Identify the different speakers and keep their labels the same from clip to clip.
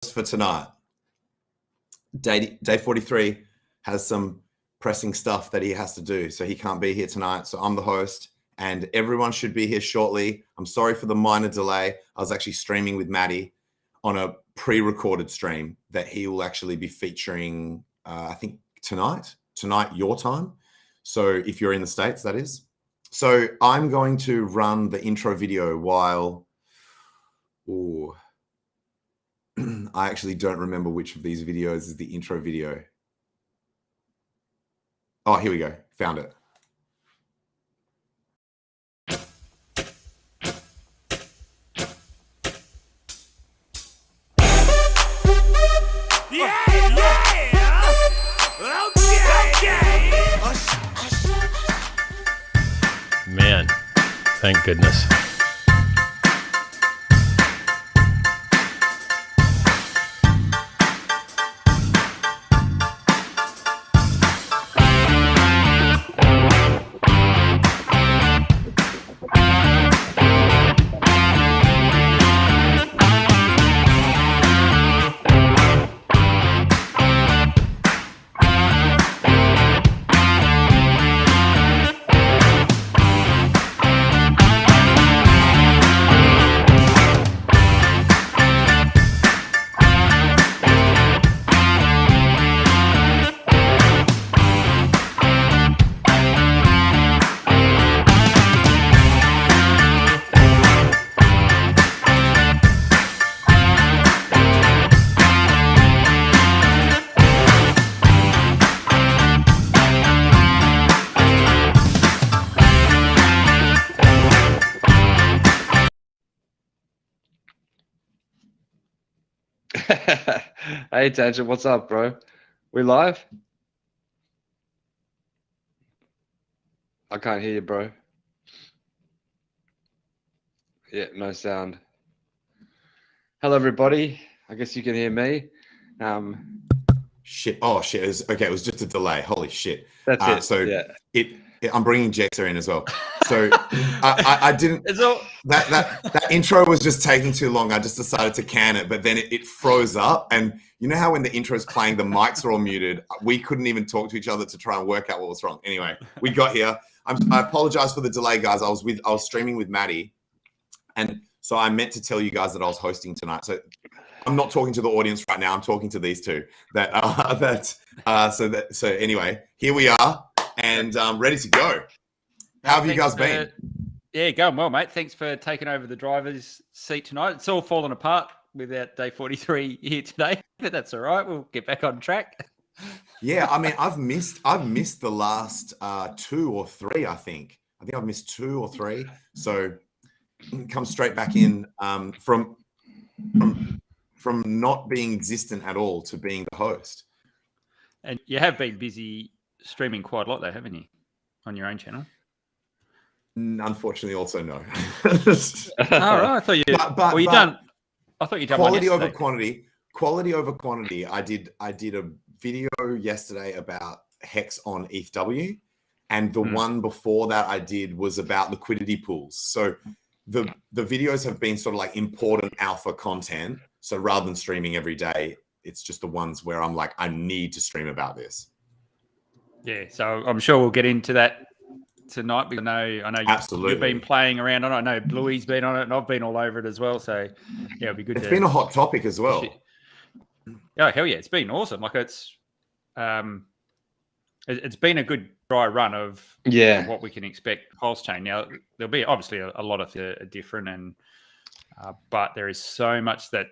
Speaker 1: for tonight. Day 43 has some pressing stuff that he has to do, so he can't be here tonight. So I'm the host, and everyone should be here shortly. I'm sorry for the minor delay. I was actually streaming with Maddie on a pre-recorded stream that he will actually be featuring, I think tonight your time. So if you're in the States, that is. So I'm going to run the intro video while, I actually don't remember which of these videos is the intro video. Oh, here we go. Found it.
Speaker 2: Man, thank goodness.
Speaker 3: Hey, Tangent, what's up, bro? We live? I can't hear you, bro. Yeah, no sound. Hello, everybody. I guess you can hear me.
Speaker 1: Shit. Oh, shit. It was just a delay. Holy shit.
Speaker 3: That's it.
Speaker 1: So
Speaker 3: yeah.
Speaker 1: I'm bringing Jexa in as well. So I didn't. That intro was just taking too long. I just decided to can it, but then it froze up. And you know how when the intro is playing, the mics are all muted. We couldn't even talk to each other to try and work out what was wrong. Anyway, we got here. I apologize for the delay, guys. I was streaming with Maddie, and so I meant to tell you guys that I was hosting tonight. So I'm not talking to the audience right now. I'm talking to these two. So anyway, here we are, and ready to go. How have you guys been?
Speaker 4: Yeah, going well, mate. Thanks for taking over the driver's seat tonight. It's all fallen apart without day 43 here today, but that's all right. We'll get back on track.
Speaker 1: Yeah, I mean, I've missed the last 2 or 3. I think I've missed 2 or 3. So come straight back in from not being existent at all to being the host.
Speaker 4: And you have been busy streaming quite a lot, though, haven't you, on your own channel?
Speaker 1: Unfortunately, also no.
Speaker 4: All right, I thought you. Well, you done. I thought you done
Speaker 1: quality
Speaker 4: one
Speaker 1: over quantity. Quality over quantity. I did a video yesterday about HEX on ETHW, and the one before that I did was about liquidity pools. So the videos have been sort of like important alpha content. So rather than streaming every day, it's just the ones where I'm like, I need to stream about this.
Speaker 4: Yeah, so I'm sure we'll get into that tonight. Because I know
Speaker 1: Absolutely.
Speaker 4: You've been playing around on it. I know Bluey's been on it, and I've been all over it as well. So yeah, it'll be good.
Speaker 1: It's been a hot topic as well.
Speaker 4: Oh hell yeah, it's been awesome. Like it's been a good dry run of what we can expect PulseChain. Now there'll be obviously a lot of different, and but there is so much that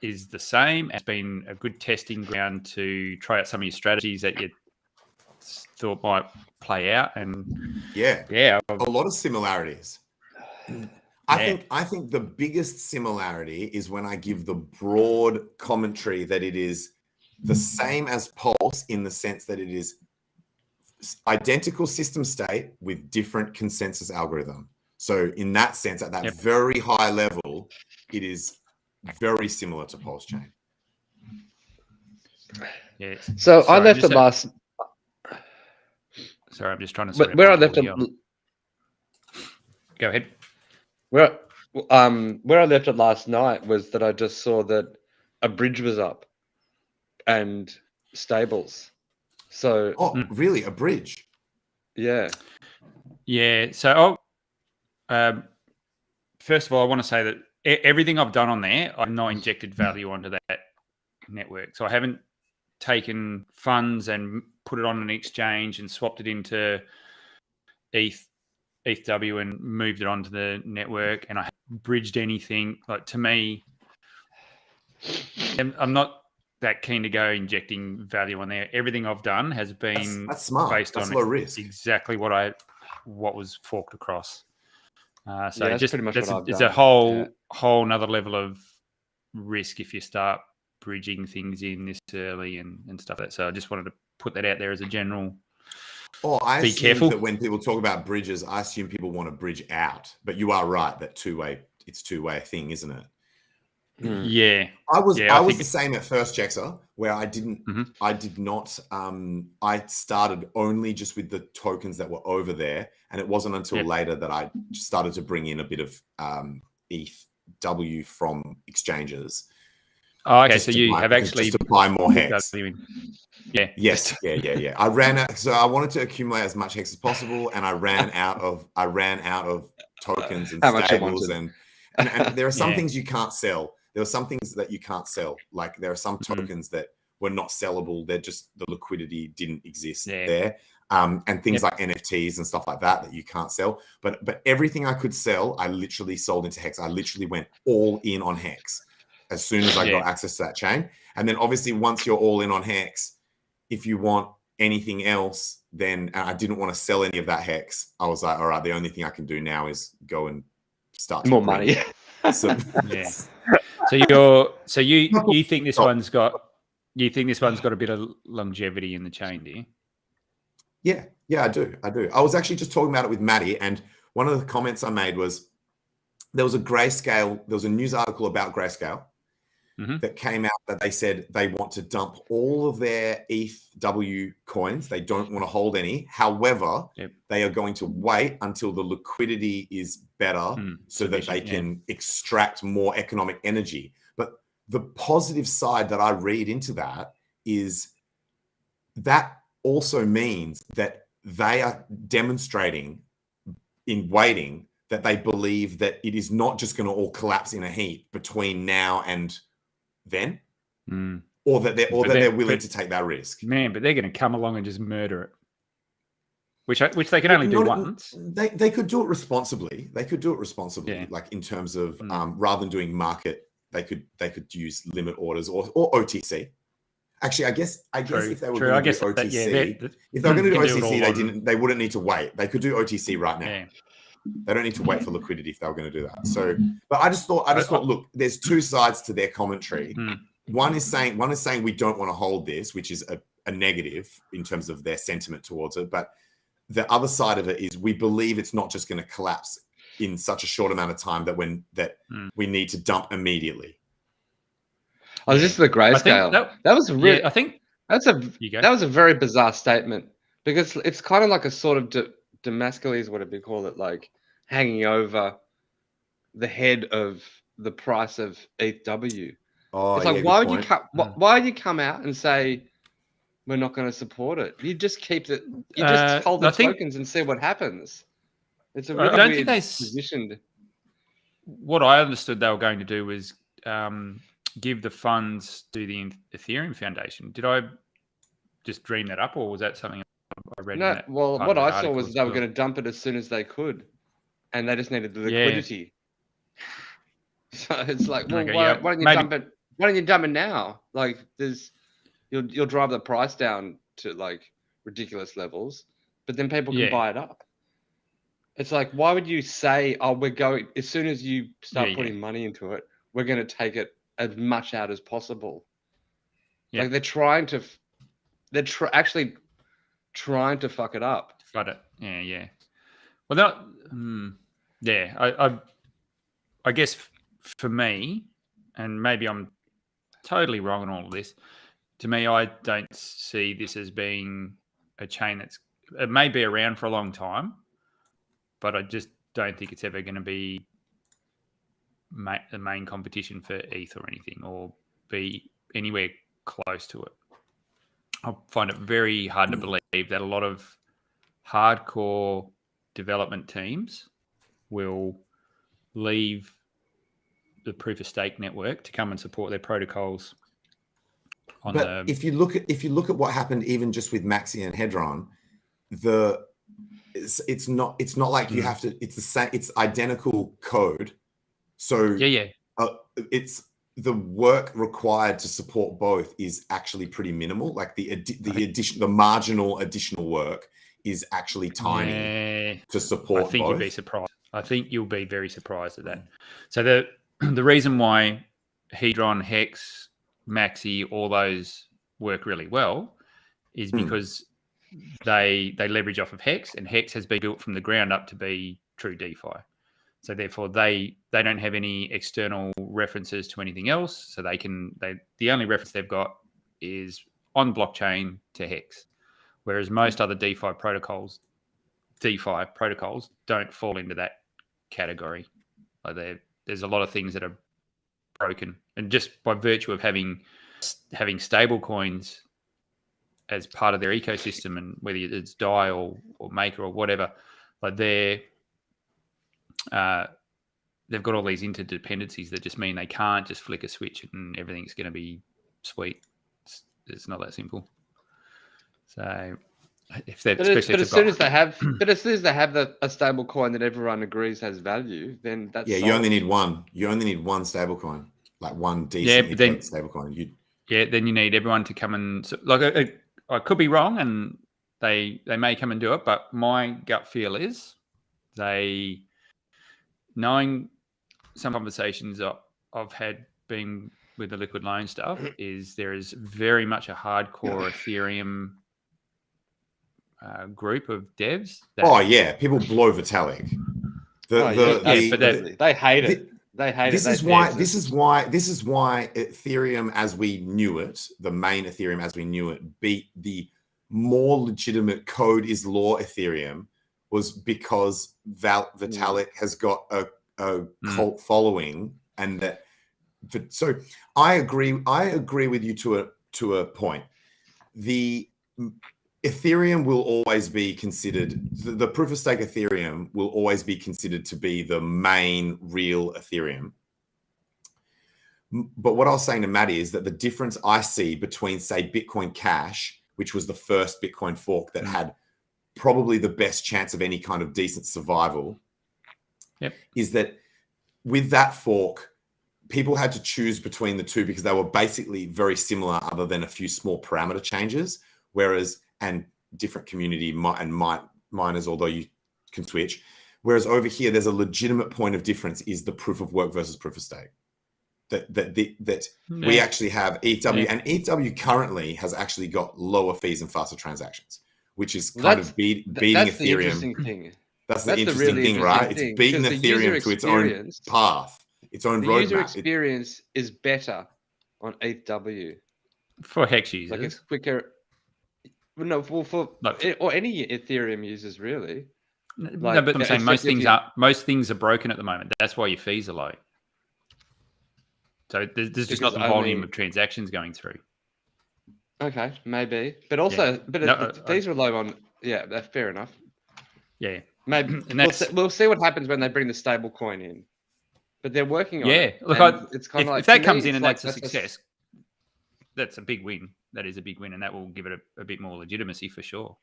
Speaker 4: is the same. It's been a good testing ground to try out some of your strategies that you thought might play out, and a
Speaker 1: lot of similarities. I think the biggest similarity is when I give the broad commentary that it is the same as Pulse in the sense that it is identical system state with different consensus algorithm. So in that sense, at that very high level, it is very similar to PulseChain.
Speaker 3: Yeah. So I left it last.
Speaker 4: Sorry, I'm just trying to.
Speaker 3: Where I left it.
Speaker 4: Go ahead.
Speaker 3: Where I left it last night was that I just saw that a bridge was up and stables. So
Speaker 1: really, a bridge?
Speaker 4: Yeah. So first of all, I want to say that everything I've done on there, I've not injected value onto that network. So I haven't taken funds and put it on an exchange and swapped it into ETHW and moved it onto the network, and I haven't bridged anything. Like, to me, I'm not that keen to go injecting value on there. Everything I've done has been
Speaker 1: that's smart.
Speaker 4: Based
Speaker 1: that's
Speaker 4: on
Speaker 1: low risk.
Speaker 4: Exactly what was forked across. So
Speaker 3: that's pretty much what I've
Speaker 4: it's
Speaker 3: done.
Speaker 4: a whole another level of risk if you start bridging things in this early and stuff like that. So I just wanted to put that out there as a general.
Speaker 1: I
Speaker 4: be
Speaker 1: assume
Speaker 4: careful
Speaker 1: that when people talk about bridges, I assume people want to bridge out. But you are right that it's two-way thing, isn't it?
Speaker 4: Yeah.
Speaker 1: I was the same at first, Jexer, where I did not, I started only just with the tokens that were over there. And it wasn't until later that I started to bring in a bit of ETHW from exchanges.
Speaker 4: Oh, okay. So you have actually
Speaker 1: just to buy more HEX.
Speaker 4: Yeah.
Speaker 1: Yes. Yeah. I ran out, so I wanted to accumulate as much HEX as possible, and I ran out of tokens and stables, and there are some things you can't sell. There are some things that you can't sell. Like, there are some tokens that were not sellable. They're just, the liquidity didn't exist there. And things like NFTs and stuff like that you can't sell. But everything I could sell, I literally sold into HEX. I literally went all in on HEX as soon as I got access to that chain. And then obviously once you're all in on HEX, if you want anything else, then I didn't want to sell any of that HEX. I was like, all right, the only thing I can do now is go and start
Speaker 3: more money.
Speaker 1: So
Speaker 4: you think this one's got a bit of longevity in the chain, do you?
Speaker 1: Yeah, I do. I was actually just talking about it with Maddie, and one of the comments I made was there was a news article about Grayscale that came out that they said they want to dump all of their ETHW coins. They don't want to hold any. However, they are going to wait until the liquidity is better so that they can extract more economic energy. But the positive side that I read into that is that also means that they are demonstrating in waiting that they believe that it is not just going to all collapse in a heap between now and then, or that they're willing to take that risk.
Speaker 4: Man, but they're going to come along and just murder it, which they can only do once.
Speaker 1: They could do it responsibly. Like in terms of rather than doing market, they could use limit orders or OTC. Actually, I guess if they were going to do OTC, if they were going to do OTC, they wouldn't need to wait. They could do OTC right now. Yeah. They don't need to wait for liquidity if they were going to do that. So, but I just thought, look, there's two sides to their commentary. One is saying we don't want to hold this, which is a negative in terms of their sentiment towards it. But the other side of it is we believe it's not just going to collapse in such a short amount of time that we need to dump immediately.
Speaker 3: Oh, this is the Grayscale. That was really.
Speaker 4: I think
Speaker 3: that was a very bizarre statement, because it's kind of like a sort of Damascus, whatever you call it, like hanging over the head of the price of ETHW.
Speaker 1: Oh,
Speaker 3: it's like, why would you come out and say we're not going to support it? You just keep it. You just hold the tokens and see what happens. It's a really weird position.
Speaker 4: What I understood they were going to do was give the funds to the Ethereum Foundation. Did I just dream that up, or was that something I read?
Speaker 3: No, well, what I saw was they were going to dump it as soon as they could, and they just needed the liquidity. So it's like, well, why don't you dump it? Why don't you dump it now? Like, you'll drive the price down to like ridiculous levels, but then people can buy it up. It's like, why would you say, "Oh, we're going as soon as you start putting money into it, we're going to take it as much out as possible"? Like, they're actually trying to fuck it up.
Speaker 4: Flood it. Yeah. Well, I guess for me, and maybe I'm totally wrong on all of this, to me, I don't see this as being a chain it may be around for a long time, but I just don't think it's ever going to be the main competition for ETH or anything, or be anywhere close to it. I find it very hard to believe that a lot of hardcore development teams will leave the proof of stake network to come and support their protocols.
Speaker 1: But if you look at what happened, even just with Maxi and Hedron, it's not like you have to. It's the same. It's identical code. So it's the work required to support both is actually pretty minimal. Like the marginal additional work is actually tiny to support.
Speaker 4: I think
Speaker 1: both.
Speaker 4: You'd be surprised. I think you'll be very surprised at that. So the reason why Hedron, HEX, Maxi, all those work really well is because they leverage off of HEX, and HEX has been built from the ground up to be true DeFi. So therefore they don't have any external references to anything else. So the only reference they've got is on blockchain to HEX. Whereas most other DeFi protocols don't fall into that category. Like there's a lot of things that are broken, and just by virtue of having stable coins as part of their ecosystem, and whether it's DAI or Maker or whatever, like they've got all these interdependencies that just mean they can't just flick a switch and everything's going to be sweet. It's not that simple. So as soon as they have a stable coin that everyone agrees has value, then that's
Speaker 1: you only need one. You only need one stable coin, like one decent stable coin.
Speaker 4: Then you need everyone to come and I could be wrong, and they may come and do it, but my gut feel is knowing some conversations I've had being with the liquid loan stuff is there is very much a hardcore Ethereum group of devs.
Speaker 1: People blow Vitalik.
Speaker 3: They hate it.
Speaker 1: This is why Ethereum as we knew it, the main Ethereum as we knew it, beat the more legitimate code is law Ethereum, was because Vitalik has got a cult following, and that. So I agree with you to a point. The Ethereum will always be considered, the proof of stake Ethereum will always be considered to be the main real Ethereum. But what I was saying to Maddie is that the difference I see between, say, Bitcoin Cash, which was the first Bitcoin fork that had probably the best chance of any kind of decent survival, is that with that fork, people had to choose between the two because they were basically very similar other than a few small parameter changes, and different community and miners, although you can switch. Whereas over here, there's a legitimate point of difference is the proof of work versus proof of stake. We actually have ETH-W, and ETH-W currently has actually got lower fees and faster transactions, which is beating Ethereum.
Speaker 3: The interesting thing.
Speaker 1: That's the interesting thing, right? It's beating Ethereum to its own path, its own roadmap. The
Speaker 3: user experience is better on ETH-W.
Speaker 4: For HEX users.
Speaker 3: Like it's quicker. No, or any Ethereum users really.
Speaker 4: But I'm saying most things are broken at the moment. That's why your fees are low. So there's just not the volume of transactions going through.
Speaker 3: Okay, maybe, but also, fees are low on. Yeah, that's fair enough.
Speaker 4: Yeah,
Speaker 3: maybe, and we'll see what happens when they bring the stable coin in. But they're working on it.
Speaker 4: Yeah, look, it's kind of like if that comes in and that's a success, that's a big win. That is a big win, and that will give it a bit more legitimacy for sure.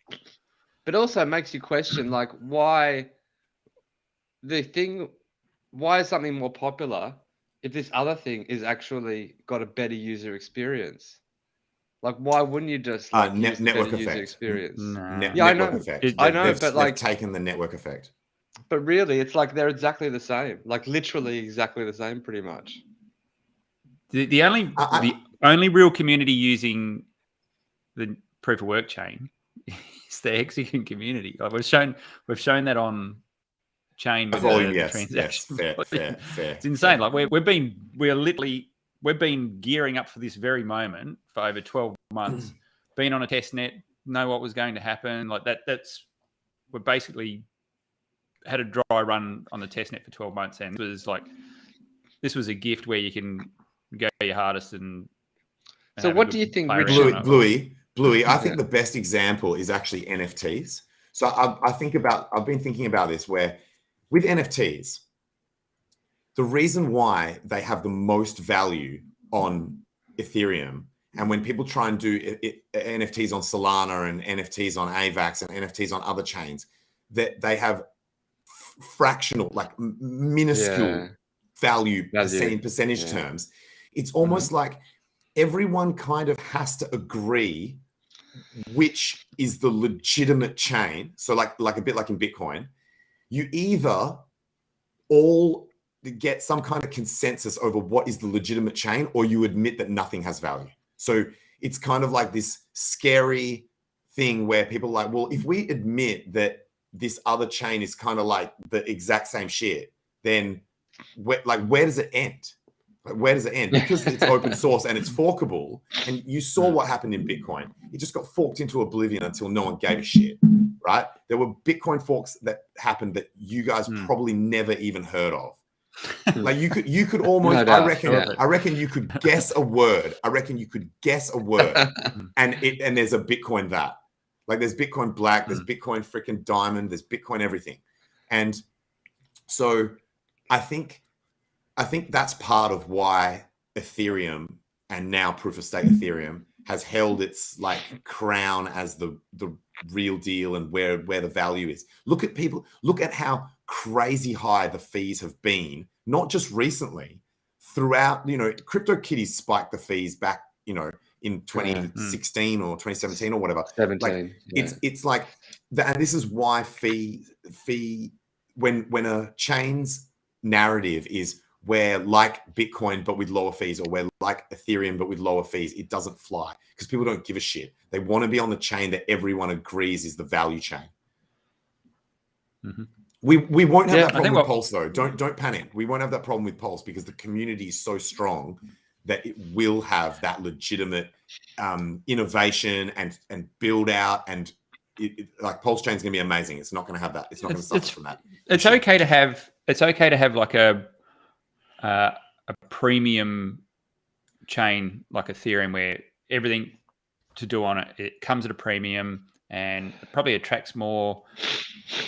Speaker 3: But also makes you question, like, why is something more popular if this other thing is actually got a better user experience? Like, why wouldn't you just use
Speaker 1: network
Speaker 3: better
Speaker 1: effect
Speaker 3: user experience?
Speaker 1: Network effect.
Speaker 3: I know, but
Speaker 1: they've taken the network effect.
Speaker 3: But really, it's like they're exactly the same. Like literally exactly the same, pretty much.
Speaker 4: The only real community using the proof of work chain is the Hexagon community. Like we've shown that on chain with
Speaker 1: volume,
Speaker 4: the transactions.
Speaker 1: Fair.
Speaker 4: It's insane. Like we've been gearing up for this very moment for over 12 months. Been on a test net, know what was going to happen. Like we're basically had a dry run on the test net for 12 months, and this was a gift where you can go your hardest and
Speaker 3: So what do you think,
Speaker 1: Bluey, I think the best example is actually NFTs. So I've been thinking about this, where with NFTs, the reason why they have the most value on Ethereum, and when people try and do NFTs on Solana and NFTs on AVAX and NFTs on other chains, that they have fractional, like minuscule value. In percentage terms. It's almost like everyone kind of has to agree which is the legitimate chain. So like a bit like in Bitcoin, you either all get some kind of consensus over what is the legitimate chain, or you admit that nothing has value. So it's kind of like this scary thing where people are like, well, if we admit that this other chain is kind of like the exact same shit, then where does it end? Where does it end? Because it's open source and it's forkable. And you saw what happened in Bitcoin. It just got forked into oblivion until no one gave a shit, right? There were Bitcoin forks that happened that you guys probably never even heard of. Like you could almost, no doubt, I reckon you could guess a word. And there's a Bitcoin that. Like there's Bitcoin Black, there's Bitcoin freaking Diamond, there's Bitcoin everything. And so I think that's part of why Ethereum, and now proof of stake Ethereum, has held its like crown as the real deal and where the value is. Look at how crazy high the fees have been, not just recently, throughout, CryptoKitties spiked the fees back, in 2016 or 2017 or whatever.
Speaker 3: 17.
Speaker 1: It's like that, and this is why fee when a chain's narrative is we're like Bitcoin but with lower fees, or we're like Ethereum but with lower fees, it doesn't fly because people don't give a shit. They want to be on the chain that everyone agrees is the value chain. We won't have that problem with Pulse though. Don't panic. We won't have that problem with Pulse because the community is so strong that it will have that legitimate innovation and build out, and like PulseChain is going to be amazing. It's not going to have that. It's not going to suffer from that.
Speaker 4: It's okay to have like a premium chain like Ethereum, where everything to do on it comes at a premium, and it probably attracts more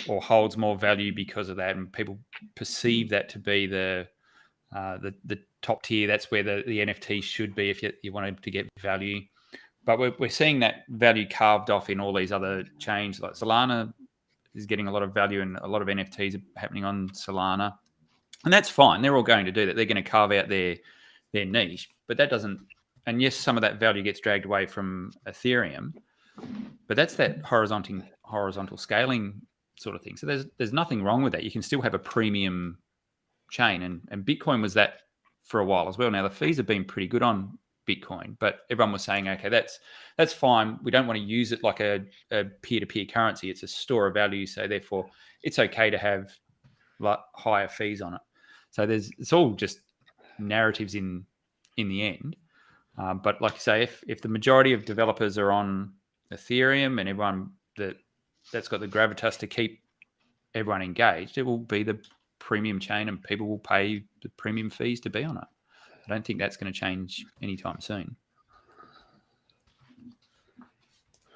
Speaker 4: or holds more value because of that, and people perceive that to be the top tier. That's where the NFT should be if you wanted to get value. But we're seeing that value carved off in all these other chains. Like Solana is getting a lot of value, and a lot of NFTs are happening on Solana. And that's fine. They're all going to do that. They're going to carve out their niche. But that doesn't... And yes, some of that value gets dragged away from Ethereum. But that's that horizontal scaling sort of thing. So there's nothing wrong with that. You can still have a premium chain. And Bitcoin was that for a while as well. Now, the fees have been pretty good on Bitcoin. But everyone was saying, okay, that's fine. We don't want to use it like a peer-to-peer currency. It's a store of value. So therefore, it's okay to have like higher fees on it. So it's all just narratives in the end. But like I say, if the majority of developers are on Ethereum and everyone that's got the gravitas to keep everyone engaged, it will be the premium chain and people will pay the premium fees to be on it. I don't think that's going to change anytime soon.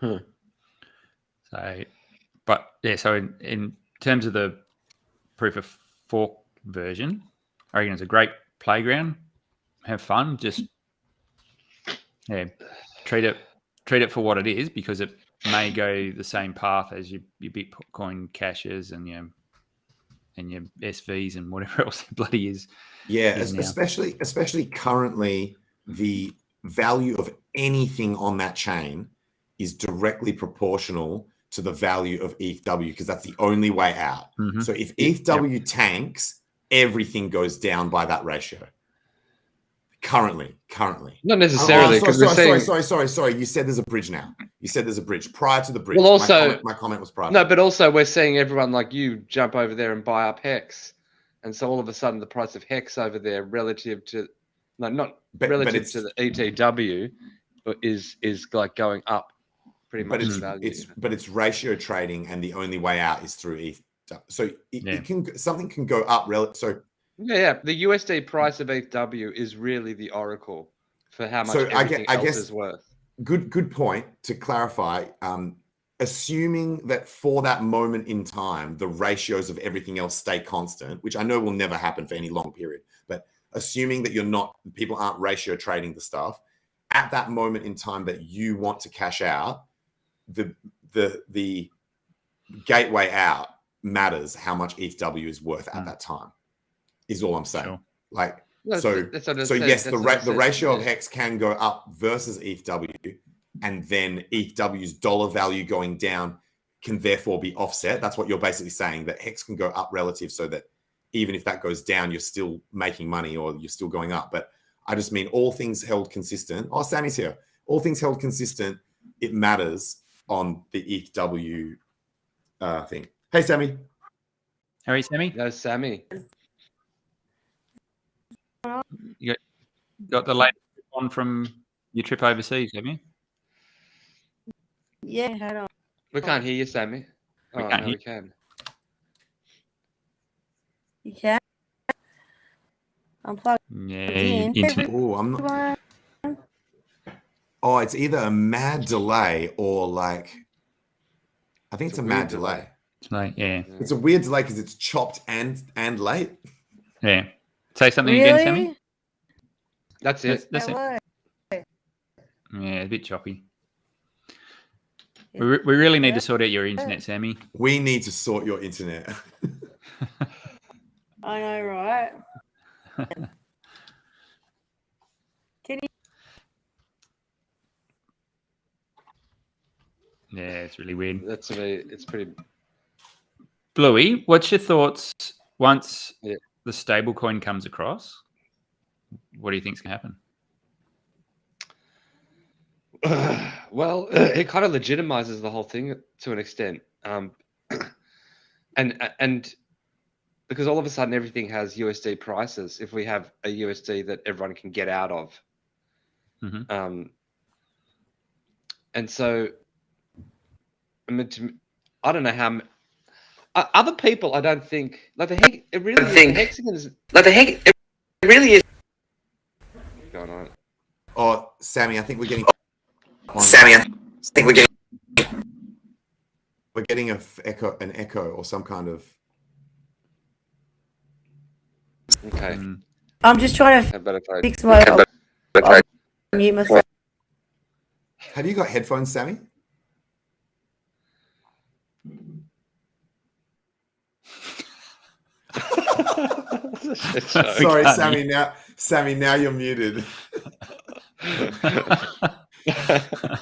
Speaker 4: So, but yeah, so in terms of the proof of fork version, I reckon it's a great playground. Have fun. Just treat it for what it is, because it may go the same path as your Bitcoin cashes and your SVs and whatever else it bloody is.
Speaker 1: Yeah, especially currently, the value of anything on that chain is directly proportional to the value of ETHW, because that's the only way out. So if ETHW tanks, everything goes down by that ratio. Currently.
Speaker 3: Not necessarily.
Speaker 1: Sorry. You said there's a bridge now. You said there's a bridge. Prior to the bridge.
Speaker 3: Well, also,
Speaker 1: my comment was prior.
Speaker 3: No, but also we're seeing everyone like you jump over there and buy up HEX. And so all of a sudden the price of HEX over there relative to to the ETW is like going up pretty much.
Speaker 1: But it's ratio trading, and the only way out is through ETH. So something can go up relative. So
Speaker 3: the USD price of ETW is really the oracle for how much everything else is worth.
Speaker 1: Good point. To clarify, assuming that for that moment in time, the ratios of everything else stay constant, which I know will never happen for any long period, but assuming that people aren't ratio trading the stuff, at that moment in time that you want to cash out, the gateway out matters how much ETH-W is worth at that time, is all I'm saying.
Speaker 2: Sure.
Speaker 1: Like,
Speaker 3: yes,
Speaker 1: the ratio of HEX can go up versus ETH-W, and then ETH-W's dollar value going down can therefore be offset. That's what you're basically saying, that HEX can go up relative so that even if that goes down, you're still making money or you're still going up. But I just mean all things held consistent. Oh, Sammy's here. All things held consistent, it matters on the ETH-W thing. Hey, Sammy.
Speaker 2: How are you, Sammy?
Speaker 3: No, Sammy.
Speaker 2: You got the latest on from your trip overseas, have you?
Speaker 5: Yeah, hold on.
Speaker 3: We can't hear you, Sammy.
Speaker 2: We can't hear.
Speaker 3: We can.
Speaker 5: You can? I'm plugged
Speaker 2: Yeah,
Speaker 5: in.
Speaker 2: internet.
Speaker 1: Oh, I'm not. Oh, it's either a mad delay or like, I think it's a mad delay.
Speaker 2: It's like, yeah.
Speaker 1: It's a weird delay because it's chopped and late.
Speaker 2: Yeah. Say something
Speaker 5: Really?
Speaker 2: again, Sammy.
Speaker 3: That's it.
Speaker 2: That's it.
Speaker 5: Hello.
Speaker 2: Yeah, a bit choppy. We really need to sort out your internet, Sammy.
Speaker 1: We need to sort your internet.
Speaker 5: I know, right? Can you?
Speaker 2: Yeah, it's really weird.
Speaker 3: It's pretty.
Speaker 2: Bluey, what's your thoughts once the stable coin comes across? What do you think's going to happen?
Speaker 3: Well, it kind of legitimizes the whole thing to an extent, and because all of a sudden everything has USD prices. If we have a USD that everyone can get out of, and so I mean, I don't know how other people. I don't think like the heck. It really is. The hexagons. Like the heck. It really is. What's going on?
Speaker 1: Oh, Sammy, I think we're getting. We're getting an echo or some kind of.
Speaker 3: Okay.
Speaker 5: I'm just trying to fix my. Mute myself.
Speaker 1: Have you got headphones, Sammy? Sorry, Sammy. Now you're muted.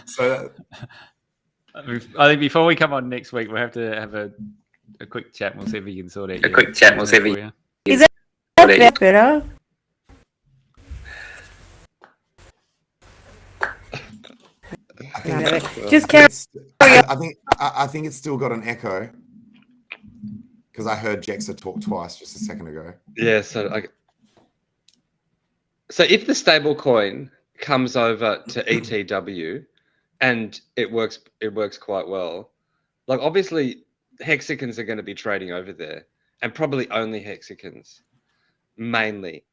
Speaker 1: So
Speaker 2: I think before we come on next week, we'll have to have a quick chat. We'll see if we can sort out.
Speaker 5: Is that better? Just carry.
Speaker 1: I think it's still got an echo because I heard Jexa talk twice just a second ago.
Speaker 3: Yeah. So if the stable coin comes over to ETW and it works quite well, like obviously hexagons are going to be trading over there, and probably only hexagons mainly,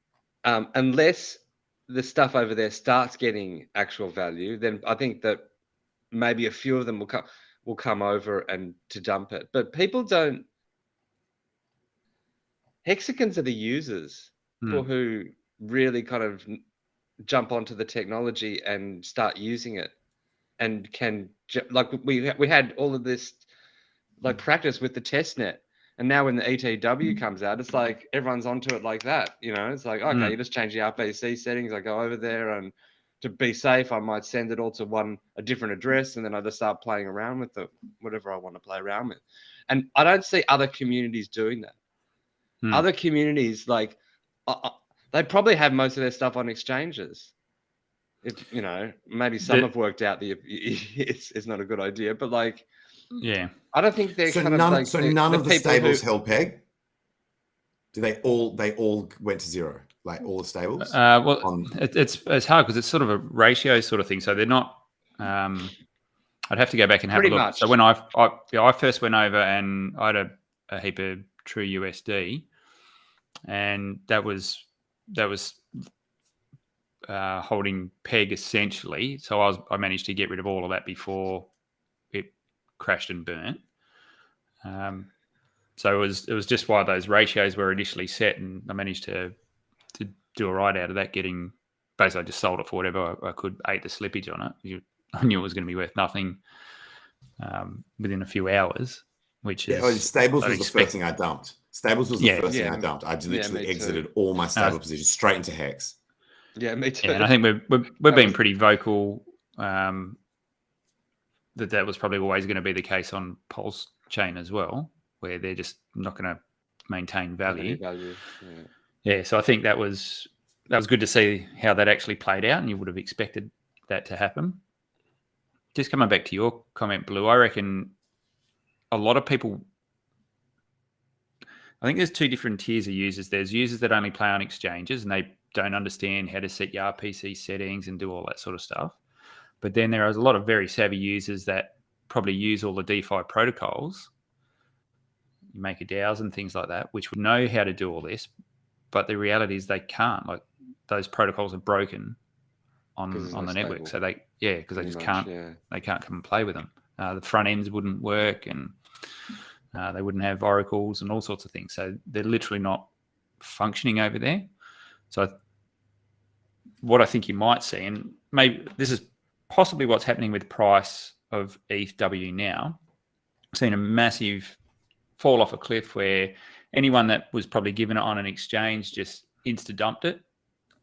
Speaker 3: unless the stuff over there starts getting actual value. Then I think that maybe a few of them will come over and to dump it. But people don't. Hexagons are the users, people who really kind of jump onto the technology and start using it, and can like we had all of this like practice with the testnet, and now when the ETW comes out, it's like everyone's onto it like that. You know, it's like okay, you just change the RPC settings. I go over there, and to be safe, I might send it all to a different address, and then I just start playing around with whatever I want to play around with. And I don't see other communities doing that. Other communities, like, they probably have most of their stuff on exchanges. If you know, maybe some have worked out it's not a good idea, but like,
Speaker 2: yeah,
Speaker 3: I don't think they're
Speaker 1: none of the stables held peg. Do they all went to zero? Like all the stables?
Speaker 2: It's hard because it's sort of a ratio sort of thing. So they're not. I'd have to go back and have a look.
Speaker 3: Much.
Speaker 2: So when I first went over and I had a heap of true USD, and that was
Speaker 4: holding peg essentially. So I managed to get rid of all of that before it crashed and burnt. So it was just why those ratios were initially set, and I managed to do a right out of that. Basically, I just sold it for whatever I could, ate the slippage on it. I knew it was going to be worth nothing within a few hours. Which is
Speaker 1: Stables was the first thing I dumped. Stables was the first thing I dumped. I literally exited all my stable positions straight into HEX.
Speaker 3: Yeah, me too.
Speaker 4: Yeah, and I think we've been pretty vocal that was probably always going to be the case on PulseChain as well, where they're just not going to maintain value. Yeah, so I think that was good to see how that actually played out, and you would have expected that to happen. Just coming back to your comment, Blue, I reckon a lot of people, I think there's two different tiers of users. There's users that only play on exchanges and they don't understand how to set your RPC settings and do all that sort of stuff. But then there are a lot of very savvy users that probably use all the DeFi protocols, you make a DAOs and things like that, which would know how to do all this. But the reality is they can't. Like, those protocols are broken on the network. So because they just can't. Yeah. They can't come and play with them. The front ends wouldn't work, and they wouldn't have oracles and all sorts of things. So they're literally not functioning over there. So what I think you might see, and maybe this is possibly what's happening with price of ETH now, I've seen a massive fall off a cliff where anyone that was probably given it on an exchange just insta-dumped it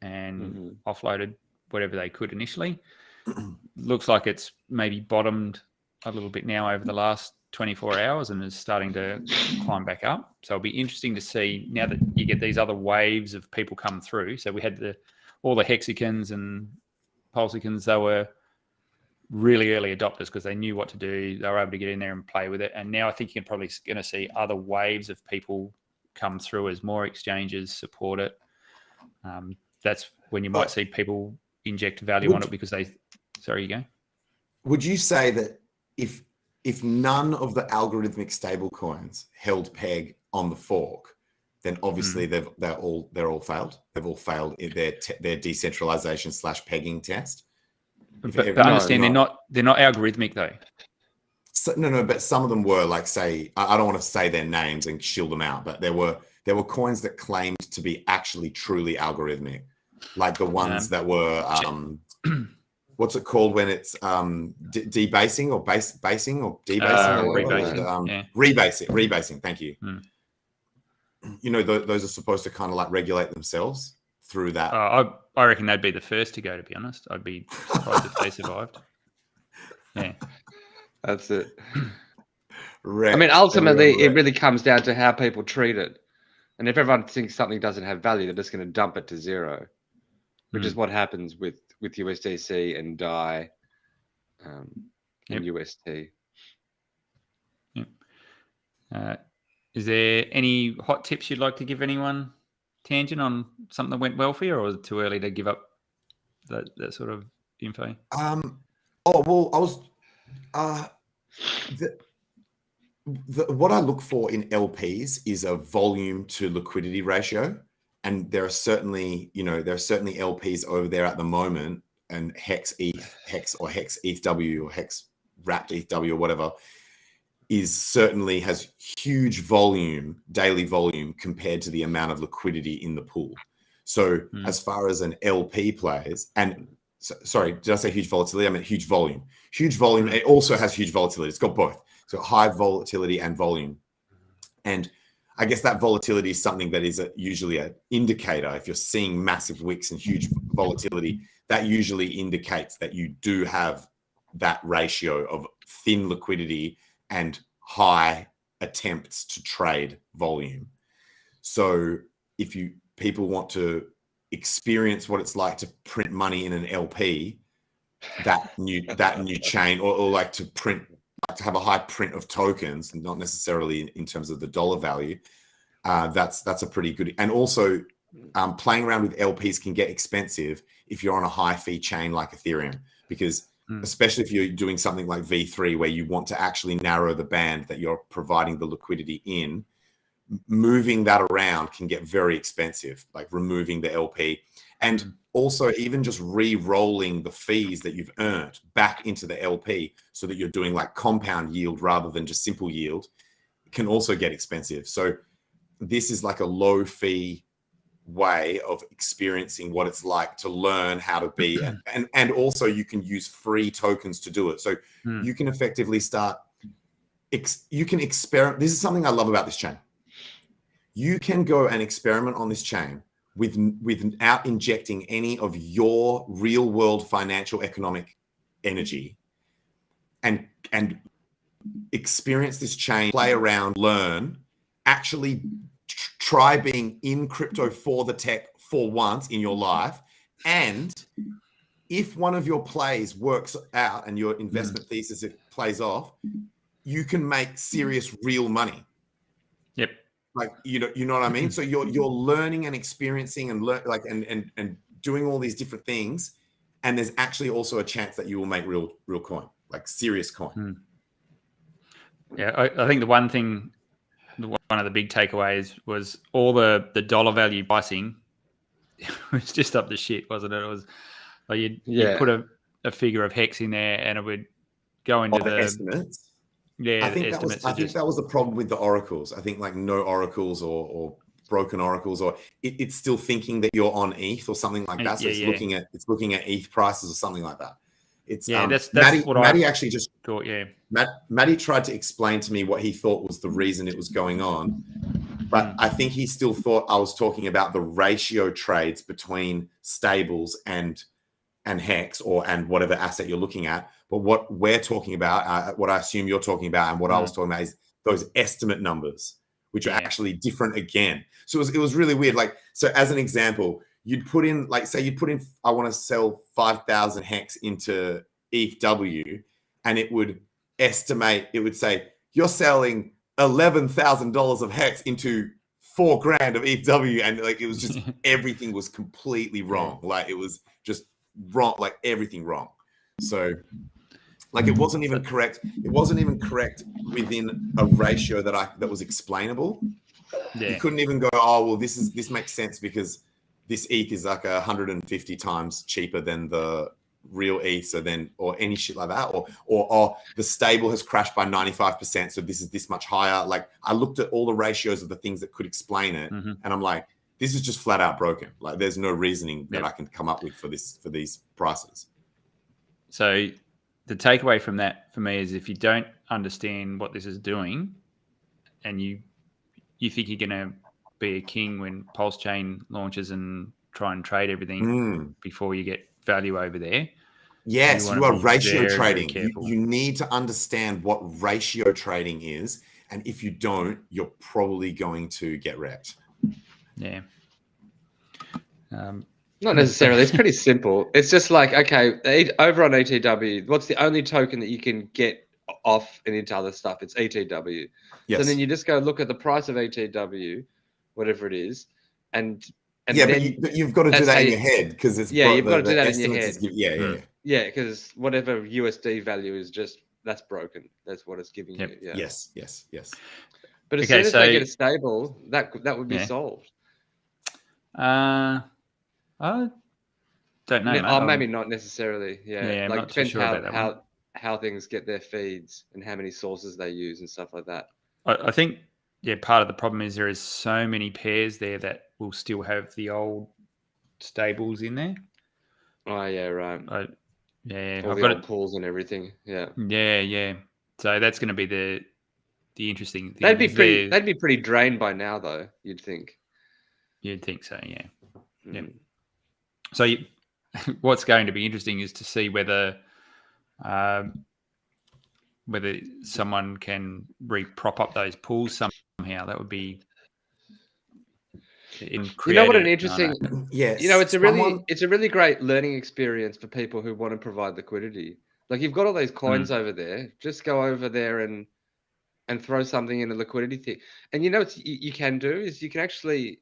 Speaker 4: and offloaded whatever they could initially. Looks like it's maybe bottomed a little bit now over the last 24 hours and is starting to climb back up. So it'll be interesting to see now that you get these other waves of people come through. So we had all the hexicans and pulsicans. They were really early adopters because they knew what to do. They were able to get in there and play with it. And now I think you're probably going to see other waves of people come through as more exchanges support it. That's when you might see people inject value on it because they... Sorry, you go.
Speaker 1: Would you say that if none of the algorithmic stable coins held peg on the fork, then obviously they're all failed. They've all failed in their decentralization / pegging test.
Speaker 4: But understand they're not algorithmic though.
Speaker 1: So, no, but some of them were, like, say, I don't want to say their names and shield them out, but there were coins that claimed to be actually truly algorithmic, like the ones that were what's it called when it's debasing or basing or debasing? Rebasing. Thank you. You know, those are supposed to kind of like regulate themselves through that.
Speaker 4: I reckon they'd be the first to go, to be honest. I'd be surprised if they survived. Yeah.
Speaker 3: That's it. I mean, ultimately, it really comes down to how people treat it. And if everyone thinks something doesn't have value, they're just going to dump it to zero, which is what happens with USDC and DAI and UST.
Speaker 4: Yep. Is there any hot tips you'd like to give anyone, Tangent, on something that went well for you, or was it too early to give up that sort of info?
Speaker 1: What I look for in LPs is a volume to liquidity ratio. And there are certainly LPs over there at the moment, and HEX or HEX ETHW or HEX wrapped ETHW or whatever certainly has huge volume, daily volume compared to the amount of liquidity in the pool. So as far as an LP plays, and sorry, did I say huge volatility? I meant huge volume. Huge volume. It also has huge volatility. It's got both. So high volatility and volume. And I guess that volatility is something that is usually an indicator. If you're seeing massive wicks and huge volatility, that usually indicates that you do have that ratio of thin liquidity and high attempts to trade volume. So if people want to experience what it's like to print money in an LP, that new chain, or like to have a high print of tokens, not necessarily in terms of the dollar value, that's a pretty good. And also playing around with LPs can get expensive if you're on a high fee chain like Ethereum, because especially if you're doing something like V3 where you want to actually narrow the band that you're providing the liquidity in, moving that around can get very expensive, like removing the LP. And also even just re-rolling the fees that you've earned back into the LP so that you're doing like compound yield rather than just simple yield can also get expensive. So this is like a low fee way of experiencing what it's like to learn how to be. And also you can use free tokens to do it. So you can effectively start, you can experiment. This is something I love about this chain. You can go and experiment on this chain without injecting any of your real world financial economic energy and experience this chain, play around, learn, actually try being in crypto for the tech for once in your life. And if one of your plays works out and your investment thesis, it plays off, you can make serious real money.
Speaker 2: Yep.
Speaker 1: Like, you know what I mean? So you're learning and experiencing and and doing all these different things. And there's actually also a chance that you will make real coin, like serious coin.
Speaker 2: Yeah. I think the one thing, one of the big takeaways was all the dollar value pricing was just up to shit, wasn't it? It was like you'd put a figure of HEX in there and it would go into the
Speaker 1: estimates.
Speaker 2: Yeah,
Speaker 1: I think that was the problem with the oracles. I think like no oracles or broken oracles, or it's still thinking that you're on ETH or something like that. So it's looking at ETH prices or something like that. It's
Speaker 2: that's what
Speaker 1: Matty actually just
Speaker 2: thought. Yeah,
Speaker 1: Matty tried to explain to me what he thought was the reason it was going on, but I think he still thought I was talking about the ratio trades between stables and HEX and whatever asset you're looking at. But what we're talking about, what I assume you're talking about, and what I was talking about is those estimate numbers, which are actually different again. So it was really weird. Like, so as an example, you'd put in, like, say you put in, I want to sell 5,000 HEX into ETHW, and it would estimate, it would say, you're selling $11,000 of HEX into $4,000 of ETHW. And like, it was just, everything was completely wrong. Like, it was just wrong, like everything wrong. So like it wasn't even correct. It wasn't even correct within a ratio that was explainable. You couldn't even go, oh well, this makes sense because this ETH is like 150 times cheaper than the real ETH, so then, or any shit like that, or the stable has crashed by 95%, so this is this much higher. Like I looked at all the ratios of the things that could explain it, and I'm like, this is just flat out broken. Like there's no reasoning that I can come up with for these prices.
Speaker 2: So the takeaway from that for me is if you don't understand what this is doing and you think you're going to be a king when PulseChain launches and try and trade everything before you get value over there.
Speaker 1: Yes, you are ratio trading. You need to understand what ratio trading is. And if you don't, you're probably going to get wrecked.
Speaker 2: Yeah.
Speaker 3: Not necessarily. It's pretty simple. It's just like, okay, over on ETW, what's the only token that you can get off and into other stuff? It's ETW. Yes. So then you just go look at the price of ETW, whatever it is, and then
Speaker 1: but you've got to do that in your head because it's
Speaker 3: you've got to do that in your head.
Speaker 1: Yeah,
Speaker 3: because whatever USD value is that's broken. That's what it's giving you. Yeah.
Speaker 1: Yes.
Speaker 3: But as soon as they get it stable, that would be solved.
Speaker 2: I don't know.
Speaker 3: Maybe not necessarily.
Speaker 2: Yeah,
Speaker 3: like it depends how things get their feeds and how many sources they use and stuff like that.
Speaker 2: I think part of the problem is there is so many pairs there that will still have the old stables in there.
Speaker 3: Oh yeah, right.
Speaker 2: All
Speaker 3: the old pools and everything.
Speaker 2: Yeah. So that's going to be the interesting thing.
Speaker 3: They'd be pretty drained by now, though. You'd think.
Speaker 2: You'd think so, yeah. Yeah. So what's going to be interesting is to see whether someone can prop up those pools somehow. That would be
Speaker 3: You know what an interesting
Speaker 1: yes.
Speaker 3: You know, it's a really great learning experience for people who want to provide liquidity. Like you've got all those coins over there. Just go over there and throw something in a liquidity thing. And you know what you can do is you can actually,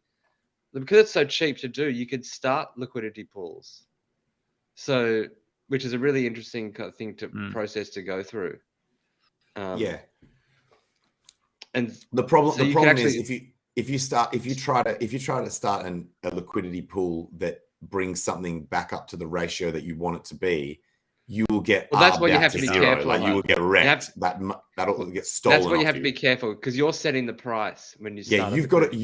Speaker 3: because it's so cheap to do, you could start liquidity pools. So, which is a really interesting thing to process to go through.
Speaker 1: And the
Speaker 3: problem
Speaker 1: is if you try to start a liquidity pool that brings something back up to the ratio that you want it to be, you will get
Speaker 3: that's what you have to be careful
Speaker 1: like you will get wrecked. That'll get stolen.
Speaker 3: That's what you have to be careful, because you're setting the price when you start.
Speaker 1: Yeah, you've got to be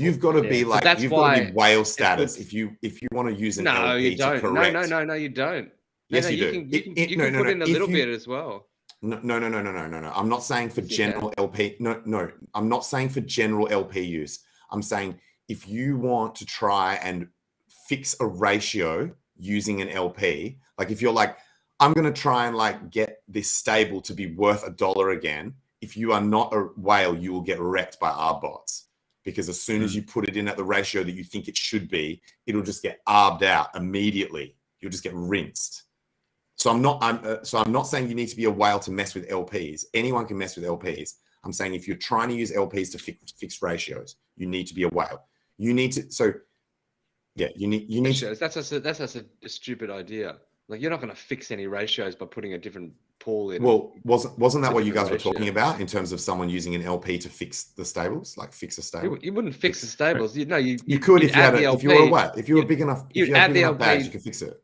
Speaker 1: like, you've got to be whale status if you want to use an LP
Speaker 3: you don't.
Speaker 1: to correct.
Speaker 3: No, you don't.
Speaker 1: Yes, you
Speaker 3: do. You can put in a little bit as well.
Speaker 1: No. I'm not saying for general LP. No. I'm not saying for general LP use. I'm saying if you want to try and fix a ratio using an LP, like if you're like, I'm going to try and like get this stable to be worth $1 again. If you are not a whale, you will get wrecked by ARB bots, because as soon as you put it in at the ratio that you think it should be, it'll just get ARB'd out immediately. You'll just get rinsed. So I'm not saying you need to be a whale to mess with LPs. Anyone can mess with LPs. I'm saying if you're trying to use LPs to fix ratios, you need to be a whale. You need to. So yeah, you need.
Speaker 3: That's a stupid idea. Like, you're not going to fix any ratios by putting a different pool in.
Speaker 1: Well, wasn't that what you guys were talking about in terms of someone using an LP to fix the stables, like fix a stable?
Speaker 3: You wouldn't fix the stables. You
Speaker 1: could if you were a whale. If you were big enough, if you had big enough bags, you could fix it.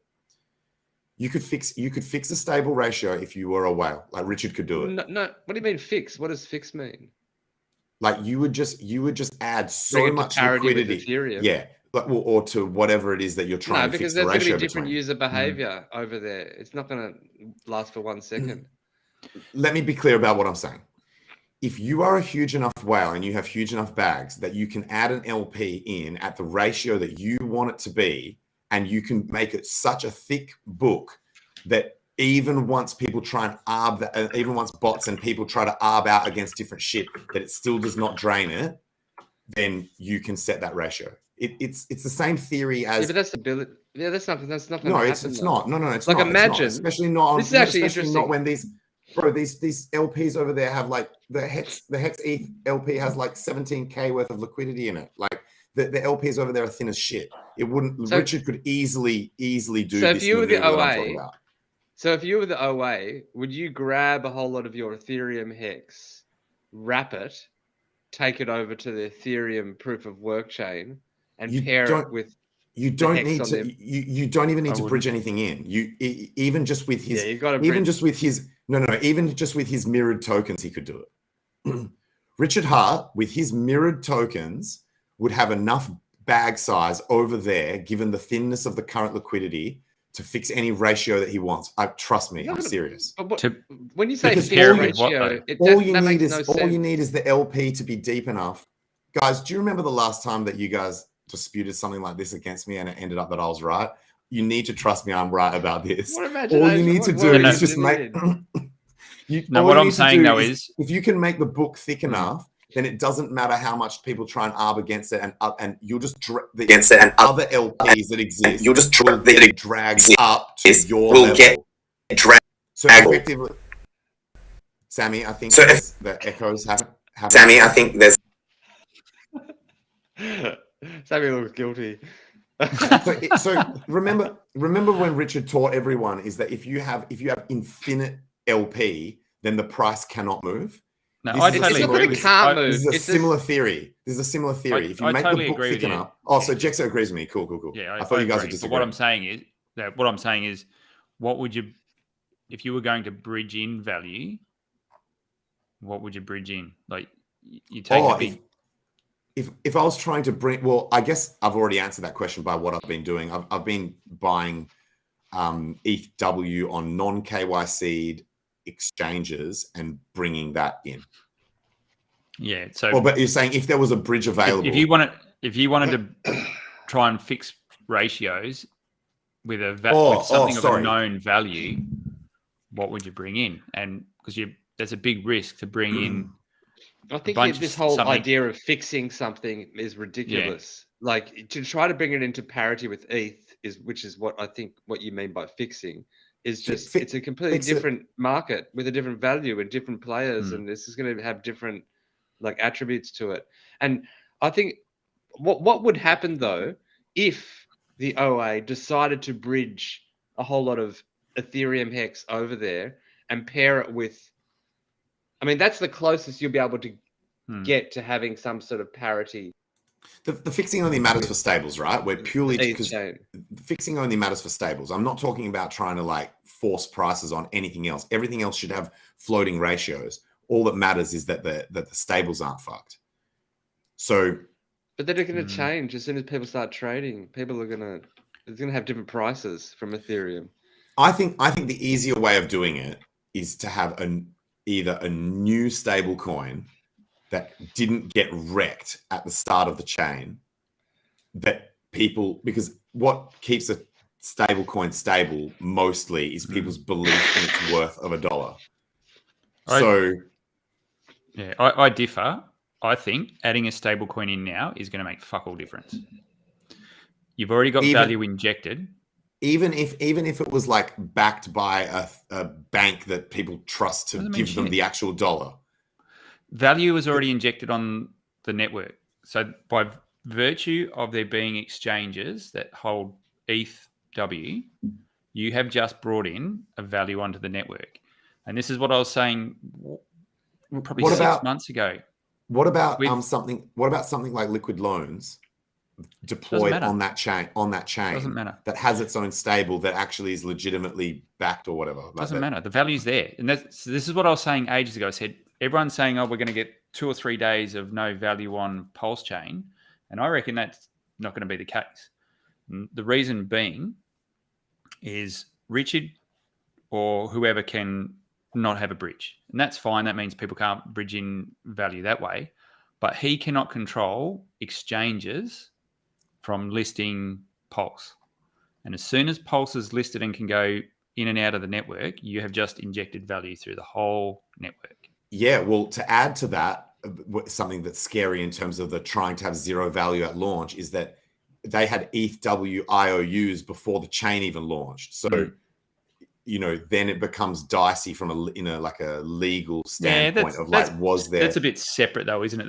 Speaker 1: You could fix a stable ratio if you were a whale. Like Richard could do it.
Speaker 3: No. What do you mean fix? What does fix mean?
Speaker 1: Like you would just add so much liquidity.
Speaker 3: With Ethereum.
Speaker 1: Yeah. Or to whatever it is that you're trying to fix the ratio.
Speaker 3: Because there's going to be different user behavior over there. It's not going to last for 1 second.
Speaker 1: Let me be clear about what I'm saying. If you are a huge enough whale and you have huge enough bags that you can add an LP in at the ratio that you want it to be, and you can make it such a thick book that even once people try and ARB, even once bots and people try to ARB out against different shit, that it still does not drain it, then you can set that ratio. It's the same theory as.
Speaker 3: Yeah, but that's ability. Yeah, that's not.
Speaker 1: No, it's not. No, it's
Speaker 3: like
Speaker 1: not.
Speaker 3: Imagine,
Speaker 1: it's not. Especially not.
Speaker 3: This is actually
Speaker 1: especially not when these LPs over there have like the HEX ETH LP has like 17K worth of liquidity in it. Like the LPs over there are thin as shit. It wouldn't. Richard could easily do. So
Speaker 3: if you were the OA, would you grab a whole lot of your Ethereum HEX, wrap it, take it over to the Ethereum proof of work chain, and pair it with?
Speaker 1: You don't need to. You don't even need to bridge anything in. Even just with his. Yeah, you got to. Even just with his. No. Even just with his mirrored tokens, he could do it. Richard Hart, with his mirrored tokens, would have enough bag size over there, given the thinness of the current liquidity, to fix any ratio that he wants. Trust me, I'm serious.
Speaker 3: When you say fair ratio,
Speaker 1: all you need is the LP to be deep enough. Guys, do you remember the last time that you guys disputed something like this against me and it ended up that I was right? You need to trust me, I'm right about this. All you need to do is just make.
Speaker 2: What I'm saying though is,
Speaker 1: if you can make the book thick enough, then it doesn't matter how much people try and arb against it, and you'll just against it, and other LPs that exist, you'll just get dragged up to your level. Get dragged. So effectively, Sammy, I think the echoes happen.
Speaker 6: Sammy, I think there's.
Speaker 3: Sammy looks guilty.
Speaker 1: so remember when Richard taught everyone is that if you have infinite LP, then the price cannot move.
Speaker 2: No, I totally agree.
Speaker 3: This is
Speaker 1: a similar theory. If you make the book thick enough. Oh, so Jexo agrees with me. Cool.
Speaker 2: Yeah,
Speaker 1: I thought you guys would disagree.
Speaker 2: But what I'm saying is, what would you, if you were going to bridge in value, what would you bridge in? Like you take a big.
Speaker 1: If I was trying to bring, well, I guess I've already answered that question by what I've been doing. I've been buying ETH on non-KYC'd exchanges and bringing that in.
Speaker 2: Yeah. So,
Speaker 1: but you're saying if there was a bridge available,
Speaker 2: if you wanted to try and fix ratios with with something of a known value, what would you bring in? And because there's a big risk to bring in.
Speaker 3: I think this whole idea of fixing something is ridiculous. Yeah. Like to try to bring it into parity with ETH which is what I think what you mean by fixing is just it's a completely different market with a different value and different players, and this is going to have different like attributes to it. And I think what would happen though if the OA decided to bridge a whole lot of Ethereum HEX over there and pair it with, I mean, that's the closest you'll be able to get to having some sort of parity
Speaker 1: The fixing only matters for stables, right? We're purely because
Speaker 3: chain.
Speaker 1: fixing only matters for stables. I'm not talking about trying to like force prices on anything else. Everything else should have floating ratios. All that matters is that the stables aren't fucked. So,
Speaker 3: but they're going to change as soon as people start trading. People are going to have different prices from Ethereum.
Speaker 1: I think the easier way of doing it is to have either a new stable coin that didn't get wrecked at the start of the chain, that people, because what keeps a stable coin stable mostly is people's belief in its worth of $1.
Speaker 2: I differ. I think adding a stable coin in now is going to make fuck all difference. You've already got value injected.
Speaker 1: Even if it was like backed by a bank that people trust to give them the actual dollar.
Speaker 2: Value is already injected on the network. So by virtue of there being exchanges that hold ETH-W, you have just brought in a value onto the network. And this is what I was saying probably 6 months ago.
Speaker 1: What about something like liquid loans deployed on that chain
Speaker 2: Doesn't matter.
Speaker 1: that has its own stable that actually is legitimately backed or whatever?
Speaker 2: Doesn't matter. The value's there. And this is what I was saying ages ago. I said, everyone's saying, oh, we're going to get 2 or 3 days of no value on PulseChain. And I reckon that's not going to be the case. And the reason being is Richard or whoever can not have a bridge. And that's fine. That means people can't bridge in value that way. But he cannot control exchanges from listing Pulse. And as soon as Pulse is listed and can go in and out of the network, you have just injected value through the whole network.
Speaker 1: Yeah, well, to add to that, something that's scary in terms of the trying to have zero value at launch is that they had ETH-W IOUs before the chain even launched. So, then it becomes dicey from a legal standpoint of like, was there?
Speaker 2: That's a bit separate though, isn't it?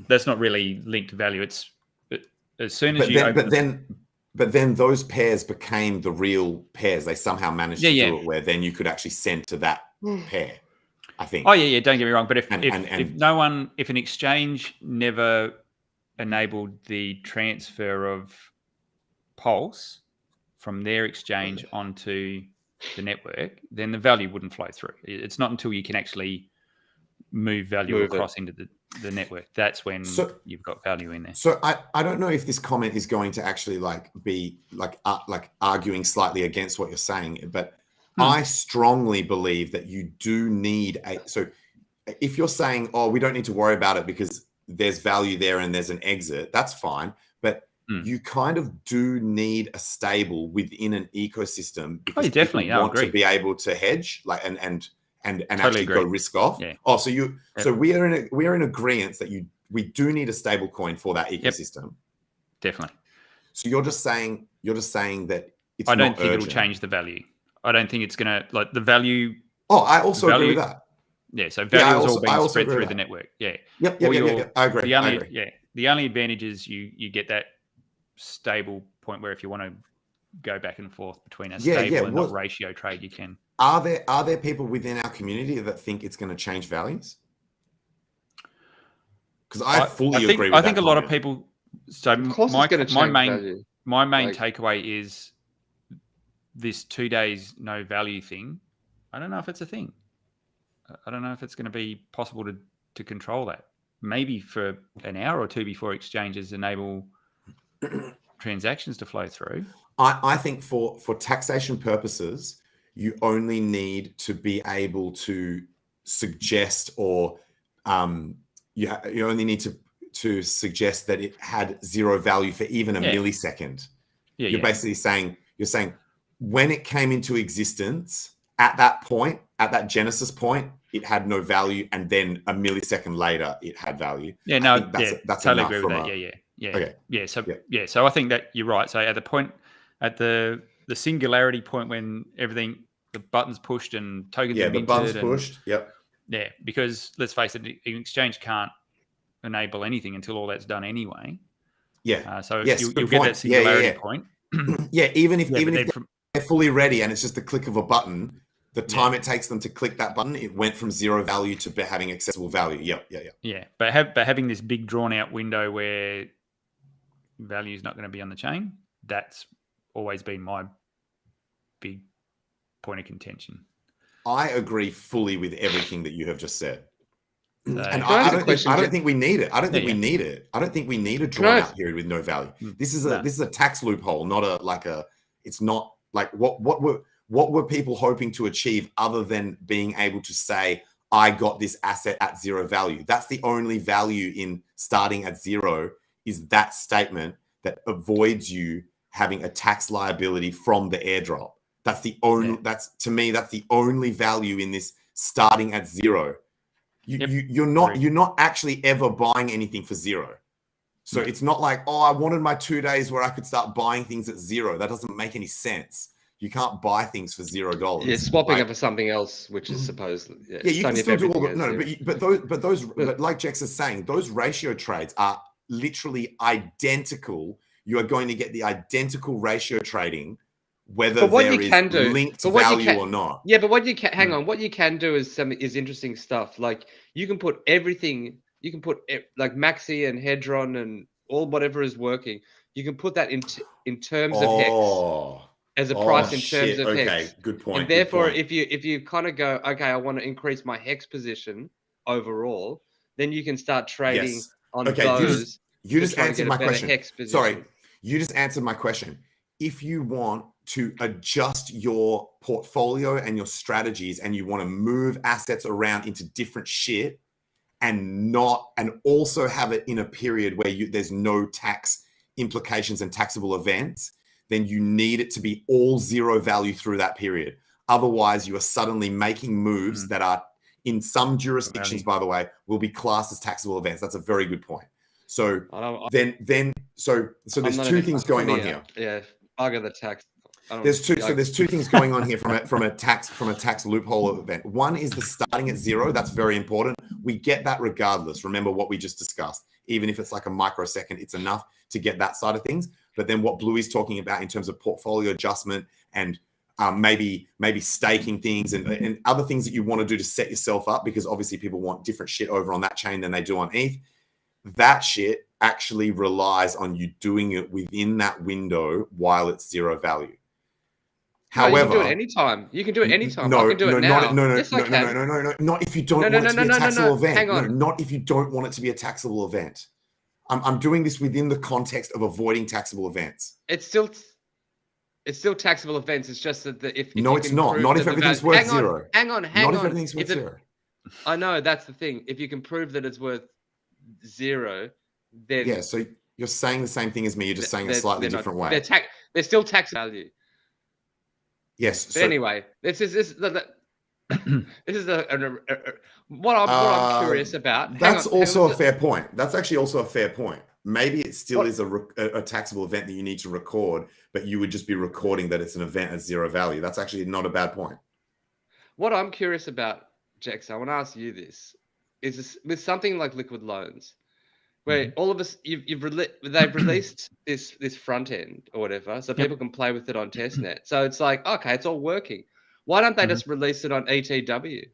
Speaker 2: That's not really linked to value. It's as soon as
Speaker 1: But then those pairs became the real pairs. They somehow managed to do it where then you could actually send to that pair, I think.
Speaker 2: Oh, yeah, don't get me wrong. But if an exchange never enabled the transfer of Pulse from their exchange onto the network, then the value wouldn't flow through. It's not until you can actually move value across into the network. That's when you've got value in there.
Speaker 1: So I don't know if this comment is going to actually be arguing slightly against what you're saying, but I strongly believe that you do need so if you're saying, oh, we don't need to worry about it because there's value there and there's an exit, that's fine. But you kind of do need a stable within an ecosystem because
Speaker 2: definitely
Speaker 1: want to be able to hedge and totally actually go risk off.
Speaker 2: Yeah.
Speaker 1: Oh, so we are in agreement that we do need a stable coin for that ecosystem.
Speaker 2: Yep. Definitely.
Speaker 1: So you're just saying that it's
Speaker 2: I don't think it'll change the value. I don't think it's gonna the value.
Speaker 1: Oh, I also agree with that.
Speaker 2: Yeah, so value is all being spread through the network. Yeah.
Speaker 1: Yep. I agree.
Speaker 2: The only advantage is you get that stable point where if you want to go back and forth between a stable and a ratio trade, you can.
Speaker 1: Are there people within our community that think it's going to change values? Because I fully agree with that.
Speaker 2: I think a lot of people. So my main
Speaker 3: Like,
Speaker 2: takeaway is this 2 days no value thing. I don't know if it's a thing. I don't know if it's going to be possible to control that. Maybe for an hour or two before exchanges enable transactions to flow through.
Speaker 1: I think for taxation purposes, you only need to be able to suggest or you only need to suggest that it had zero value for even a millisecond. You're basically saying when it came into existence at that point, at that genesis point, it had no value, and then a millisecond later it had value.
Speaker 2: Yeah, no,
Speaker 1: that's
Speaker 2: totally agree with that. Okay. So I think that you're right. So at the point, at the singularity point when the buttons pushed and tokens are minted.
Speaker 1: The buttons pushed. Yep.
Speaker 2: Yeah, because let's face it, an exchange can't enable anything until all that's done anyway.
Speaker 1: Yeah.
Speaker 2: You'll get that singularity point.
Speaker 1: Yeah, even if they're fully ready and it's just the click of a button, the time it takes them to click that button, it went from zero value to having accessible value. Yeah.
Speaker 2: Yeah, but having this big drawn out window where value is not going to be on the chain. That's always been my big point of contention.
Speaker 1: I agree fully with everything that you have just said.
Speaker 2: So,
Speaker 1: and I don't think we need it. I don't think we need it. I don't think we need a drawn out period with no value. This is a tax loophole, not it's not like what were people hoping to achieve other than being able to say, I got this asset at zero value. That's the only value in starting at zero, is that statement that avoids you having a tax liability from the airdrop. That's the only, that's the only value in this starting at zero. You're not actually ever buying anything for zero. So it's not like, oh, I wanted my 2 days where I could start buying things at zero. That doesn't make any sense. You can't buy things for $0.
Speaker 3: Yeah, swapping it for something else, which is supposedly
Speaker 1: you can still do all that. But like Jex is saying, those ratio trades are literally identical. You are going to get the identical ratio trading, whether there is linked value or not.
Speaker 3: Yeah, but what you can hang on, what you can do is interesting stuff. Like you can put everything, you can put like Maxi and Hedron and all whatever is working. You can put that in terms of HEX as a price in terms of HEX.
Speaker 1: Okay, good point.
Speaker 3: And therefore, if you kind of go, okay, I want to increase my HEX position overall, then you can start trading on those.
Speaker 1: You just answered my question. Sorry, you just answered my question. If you want to adjust your portfolio and your strategies and you want to move assets around into different shit and also have it in a period where there's no tax implications and taxable events, then you need it to be all zero value through that period. Otherwise, you are suddenly making moves that are, in some jurisdictions, by the way, will be classed as taxable events. That's a very good point. So so there's two things going on here.
Speaker 3: Yeah, bugger the tax.
Speaker 1: There's two things going on here from a tax loophole event. One is the starting at zero. That's very important. We get that regardless. Remember what we just discussed. Even if it's like a microsecond, it's enough to get that side of things. But then what Bluey's talking about in terms of portfolio adjustment and maybe staking things and other things that you want to do to set yourself up, because obviously people want different shit over on that chain than they do on ETH. That shit actually relies on you doing it within that window while it's zero value. However,
Speaker 3: you can do it anytime. You can do it anytime. I can do it now.
Speaker 1: No. Not if you don't want it to be a taxable event. Hang on. Not if you don't want it to be a taxable event. I'm doing this within the context of avoiding taxable events.
Speaker 3: It's still taxable events. It's just that if
Speaker 1: it's not. Not if everything's worth zero.
Speaker 3: Hang on.
Speaker 1: Not if everything's worth zero.
Speaker 3: I know, that's the thing. If you can prove that it's worth zero, then
Speaker 1: so you're saying the same thing as me. You're just saying a slightly different way.
Speaker 3: They're still tax value.
Speaker 1: Yes.
Speaker 3: But anyway, this is what I'm curious about.
Speaker 1: That's also a fair point. That's actually also a fair point. Maybe it still is a taxable event that you need to record, but you would just be recording that it's an event at zero value. That's actually not a bad point.
Speaker 3: What I'm curious about, Jex, I want to ask you this, is this, with something like liquid loans, where all of us, they've released this front end or whatever, so people can play with it on testnet. So it's like, okay, it's all working. Why don't they just release it on ETW?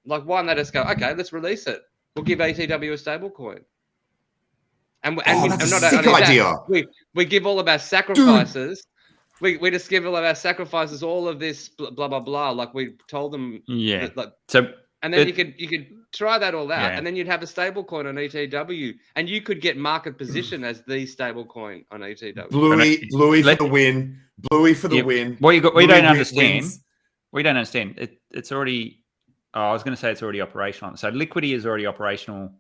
Speaker 3: Like, why don't they just go, okay, let's release it. We'll give ETW a stable coin. And
Speaker 1: that's a sick idea.
Speaker 3: We give all of our sacrifices. We just give all of our sacrifices all of this blah blah blah. Like we told them.
Speaker 2: Yeah.
Speaker 3: And then you could try that all out, and then you'd have a stable coin on ETW, and you could get market position as the stable coin on ETW.
Speaker 1: Bluey for the win. Bluey for the win.
Speaker 2: We don't understand. We don't understand. It's already. I was going to say it's already operational. So Liquidity is already operational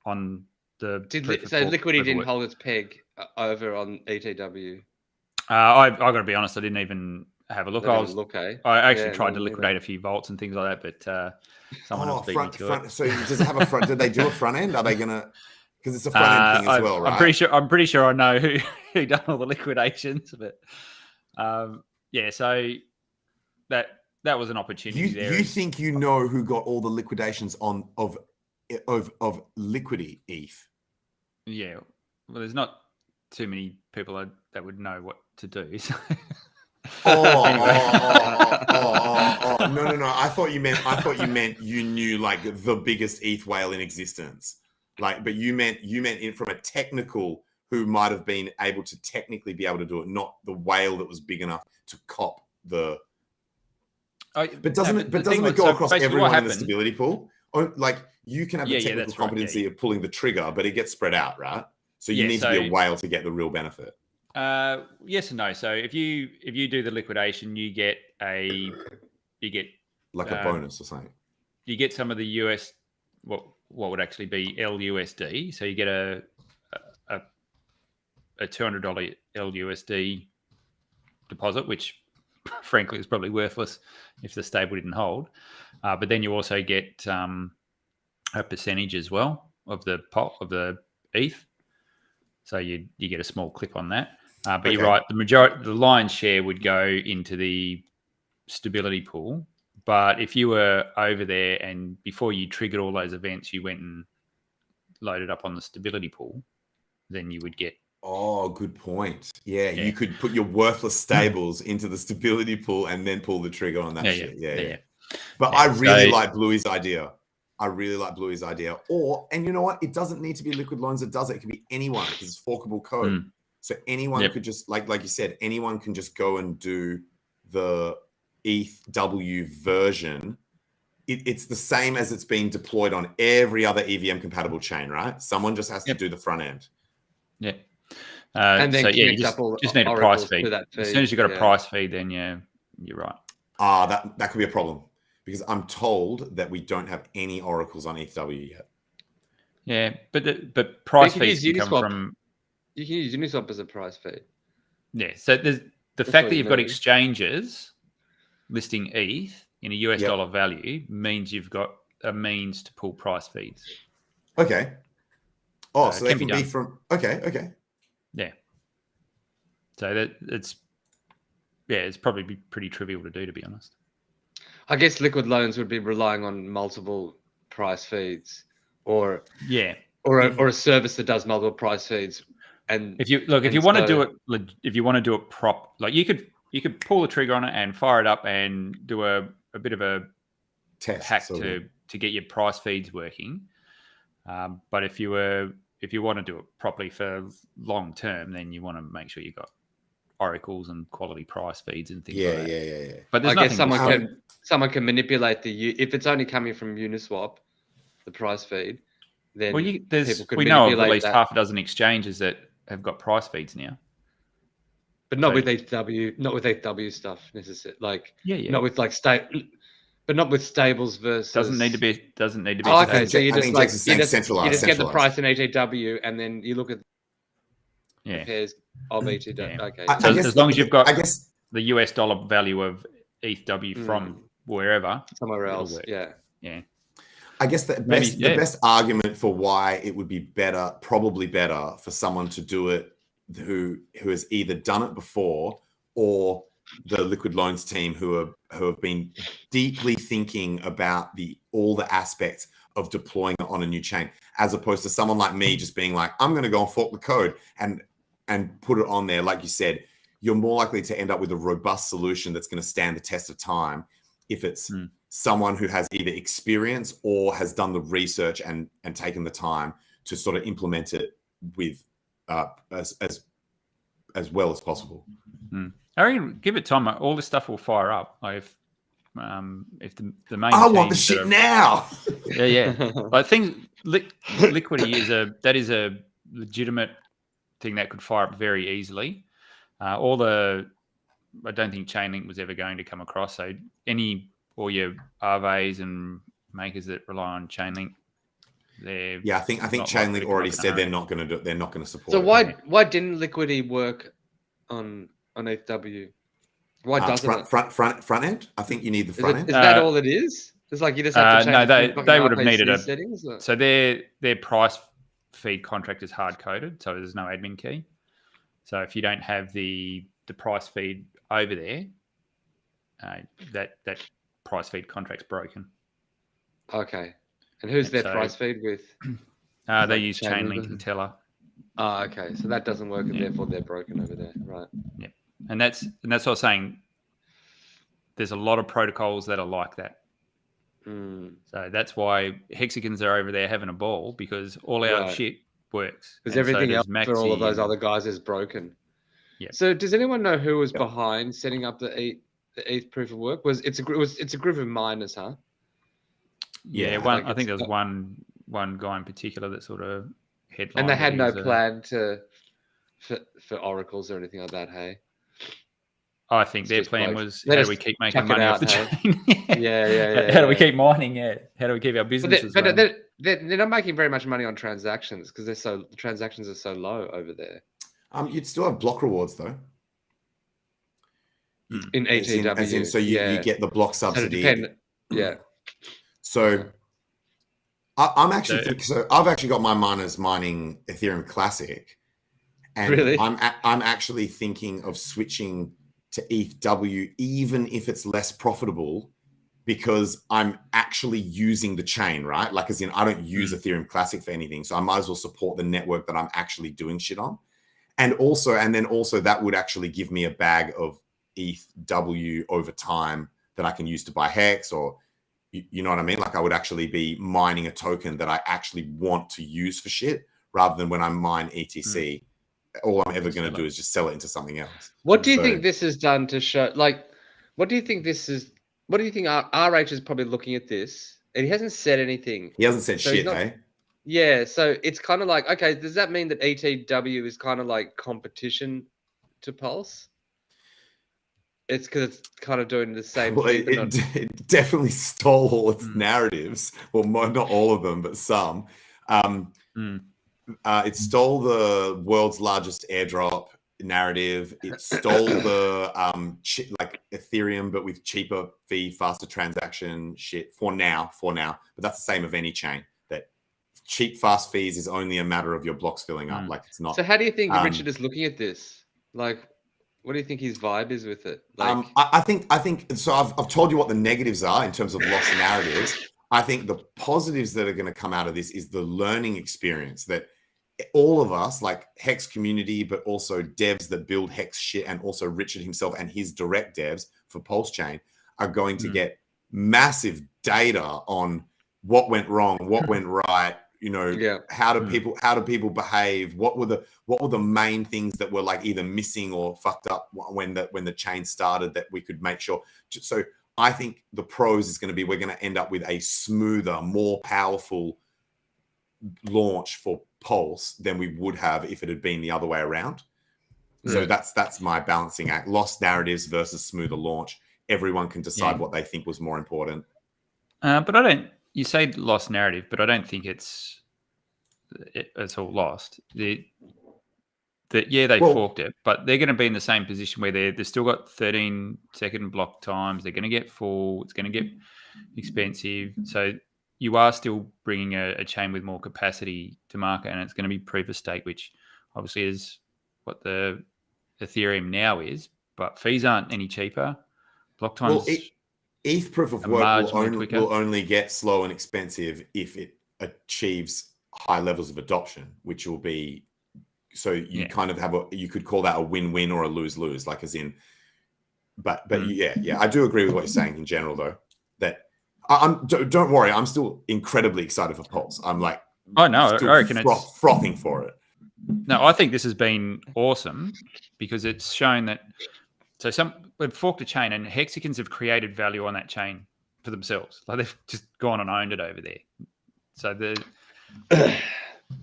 Speaker 2: on the.
Speaker 3: So Liquidity didn't hold its peg over on ETW.
Speaker 2: I got to be honest. I didn't even have a look. I actually tried to liquidate a few vaults and things like that, but someone else beat me to it.
Speaker 1: So does it have a front? Did they do a front end? Are they gonna? Because it's a front end thing as well, right?
Speaker 2: I'm pretty sure I know who done all the liquidations, but so that was an opportunity there.
Speaker 1: You think you know who got all the liquidations of Liquidity ETH?
Speaker 2: Yeah, well, there's not too many people that would know what to do. So.
Speaker 1: No. I thought you meant you knew like the biggest ETH whale in existence. Like, but you meant from a technical who might have been able to technically be able to do it, not the whale that was big enough to cop the. But doesn't it go across everyone in the stability pool? Or, like, you can have the technical competency of pulling the trigger, but it gets spread out, right? So you need to be a whale to get the real benefit.
Speaker 2: Yes and no. So if you do the liquidation, you get
Speaker 1: like a bonus or something.
Speaker 2: You get some of the US what would actually be LUSD. So you get a $200 LUSD deposit, which frankly is probably worthless if the stable didn't hold. But then you also get a percentage as well of the pot of the ETH. So you get a small clip on that. But you're right, the lion's share would go into the stability pool. But if you were over there and before you triggered all those events, you went and loaded up on the stability pool, then you would get.
Speaker 1: Oh, good point. Yeah, you could put your worthless stables into the stability pool and then pull the trigger on that shit. Yeah. But I really like Bluey's idea. And you know what? It doesn't need to be Liquid Loans that does it. It can be anyone because it's forkable code. So anyone could just, like you said, anyone can just go and do the ETH-W version. It's the same as it's been deployed on every other EVM compatible chain, right? Someone just has to do the front end.
Speaker 2: Yeah.
Speaker 3: And then
Speaker 2: you just need a price feed. As soon as you've got a price feed, then you're right.
Speaker 1: That could be a problem because I'm told that we don't have any oracles on ETH-W yet.
Speaker 2: Yeah, but price feeds can come from.
Speaker 3: You can use Uniswap as a price feed.
Speaker 2: Yeah, so there's the fact that you've got exchanges listing ETH in a US dollar value means you've got a means to pull price feeds.
Speaker 1: Okay. Oh, so they can be from. Okay.
Speaker 2: Yeah. So it's probably pretty trivial to do, to be honest.
Speaker 3: I guess Liquid Loans would be relying on multiple price feeds, or a service that does multiple price feeds. And
Speaker 2: if you want to do it prop, like you could pull the trigger on it and fire it up and do a bit of a
Speaker 1: test
Speaker 2: hack to get your price feeds working. But if you want to do it properly for long term, then you want to make sure you got oracles and quality price feeds and things like that.
Speaker 1: Yeah.
Speaker 3: But I guess someone can manipulate if it's only coming from Uniswap, the price feed. Then
Speaker 2: we know of at least half a dozen exchanges that have got price feeds now,
Speaker 3: but not with ETH-W stuff necessarily. Not with but not with stables versus.
Speaker 2: Doesn't need to be.
Speaker 3: Oh, okay, so you just get the price in ETH-W and then you look at the pairs of ETH-W.
Speaker 2: Yeah.
Speaker 3: Okay,
Speaker 2: so as long as you've got, the US dollar value of ETH-W from wherever,
Speaker 3: somewhere else.
Speaker 2: Yeah.
Speaker 1: I guess the best argument for why it would be probably better for someone to do it who has either done it before or the Liquid Loans team who have been deeply thinking about all the aspects of deploying it on a new chain, as opposed to someone like me just being like, I'm going to go and fork the code and put it on there. Like you said, you're more likely to end up with a robust solution that's going to stand the test of time if it's someone who has either experience or has done the research and taken the time to sort of implement it with as well as possible.
Speaker 2: I reckon give it time. All this stuff will fire up. Like if the main.
Speaker 1: I want the shit now.
Speaker 2: Yeah. Like things, liquidity is a legitimate thing that could fire up very easily. I don't think Chainlink was ever going to come across. So all your RVs and makers that rely on Chainlink,
Speaker 1: I think Chainlink already said they're not going to support.
Speaker 3: So why didn't liquidity work on ETH-W? Why doesn't it?
Speaker 1: Front end? I think you need the front end.
Speaker 3: Is that all it is? It's like you just have to change.
Speaker 2: No, they would have needed
Speaker 3: settings.
Speaker 2: So their price feed contract is hard coded, so there's no admin key. So if you don't have the price feed over there, that price feed contract's broken.
Speaker 3: Okay. And who's their price feed with?
Speaker 2: They use Chainlink and Teller.
Speaker 3: Oh, okay. So that doesn't work, and therefore they're broken over there, right?
Speaker 2: Yeah, and that's what I was saying. There's a lot of protocols that are like that. So that's why hexagons are over there having a ball, because all our shit works.
Speaker 3: Because everything else for all of those other guys is broken.
Speaker 2: Yeah.
Speaker 3: So does anyone know who was behind setting up the ETH proof of work? It's a group of miners, huh?
Speaker 2: Yeah, I think there was one guy in particular that sort of headlined.
Speaker 3: And they had no plan for oracles or anything like that, hey?
Speaker 2: I think their plan was, how do we keep making money off the chain?
Speaker 3: Yeah.
Speaker 2: How do we keep mining? Yeah. How do we keep our businesses
Speaker 3: running? But they're not making very much money on transactions because the transactions are so low over there.
Speaker 1: You'd still have block rewards though.
Speaker 3: In HEW.
Speaker 1: So you get the block subsidy. So I'm actually I've actually got my miners mining Ethereum Classic, and
Speaker 3: really?
Speaker 1: I'm actually thinking of switching to ETHW even if it's less profitable, because I'm actually using the chain, right? Like, as in, I don't use Ethereum Classic for anything, so I might as well support the network that I'm actually doing shit on. And then also that would actually give me a bag of ETHW over time that I can use to buy HEX, or you know what I mean? Like, I would actually be mining a token that I actually want to use for shit, rather than when I mine ETC, all I'm ever going to do is just sell it into something else.
Speaker 3: What do you think this has done to show, like, what do you think RH is probably looking at this, and he hasn't said anything.
Speaker 1: He hasn't said shit, eh?
Speaker 3: Yeah, so it's kind of like, okay, does that mean that ETW is kind of like competition to Pulse? It's because it's kind of doing the same thing.
Speaker 1: It definitely stole all its narratives. Well, not all of them, but some. It stole the world's largest airdrop narrative. It stole the like Ethereum, but with cheaper fee, faster transaction shit for now. But that's the same of any chain. That cheap, fast fees is only a matter of your blocks filling up. Like, it's not.
Speaker 3: So how do you think Richard is looking at this? Like, what do you think his vibe is with it? Like,
Speaker 1: I think so. I've told you what the negatives are in terms of lost narratives. I think the positives that are going to come out of this is the learning experience that all of us, like HEX community, but also devs that build HEX shit, and also Richard himself and his direct devs for PulseChain, are going to get massive data on what went wrong, what went right. You know, how do people behave? What were the main things that were like either missing or fucked up when the chain started, that we could make sure. So I think the pros is going to be, we're going to end up with a smoother, more powerful launch for Pulse than we would have if it had been the other way around. So that's my balancing act: lost narratives versus smoother launch. Everyone can decide what they think was more important.
Speaker 2: But you say lost narrative, but I don't think it's all lost. They forked it, but they're going to be in the same position where they've still got 13-second block times. They're going to get full. It's going to get expensive. So you are still bringing a chain with more capacity to market, and it's going to be proof of stake, which obviously is what the Ethereum now is, but fees aren't any cheaper. Block times.
Speaker 1: Well, ETH proof of work will only get slow and expensive if it achieves high levels of adoption, which will be, so you kind of have you could call that a win-win or a lose-lose, like, as in, but I do agree with what you're saying in general, though, that don't worry, I'm still incredibly excited for Pulse. I'm like,
Speaker 2: I reckon it's
Speaker 1: frothing for it.
Speaker 2: No, I think this has been awesome because it's shown that. So we've forked a chain, and Hexicans have created value on that chain for themselves. Like, they've just gone and owned it over there. So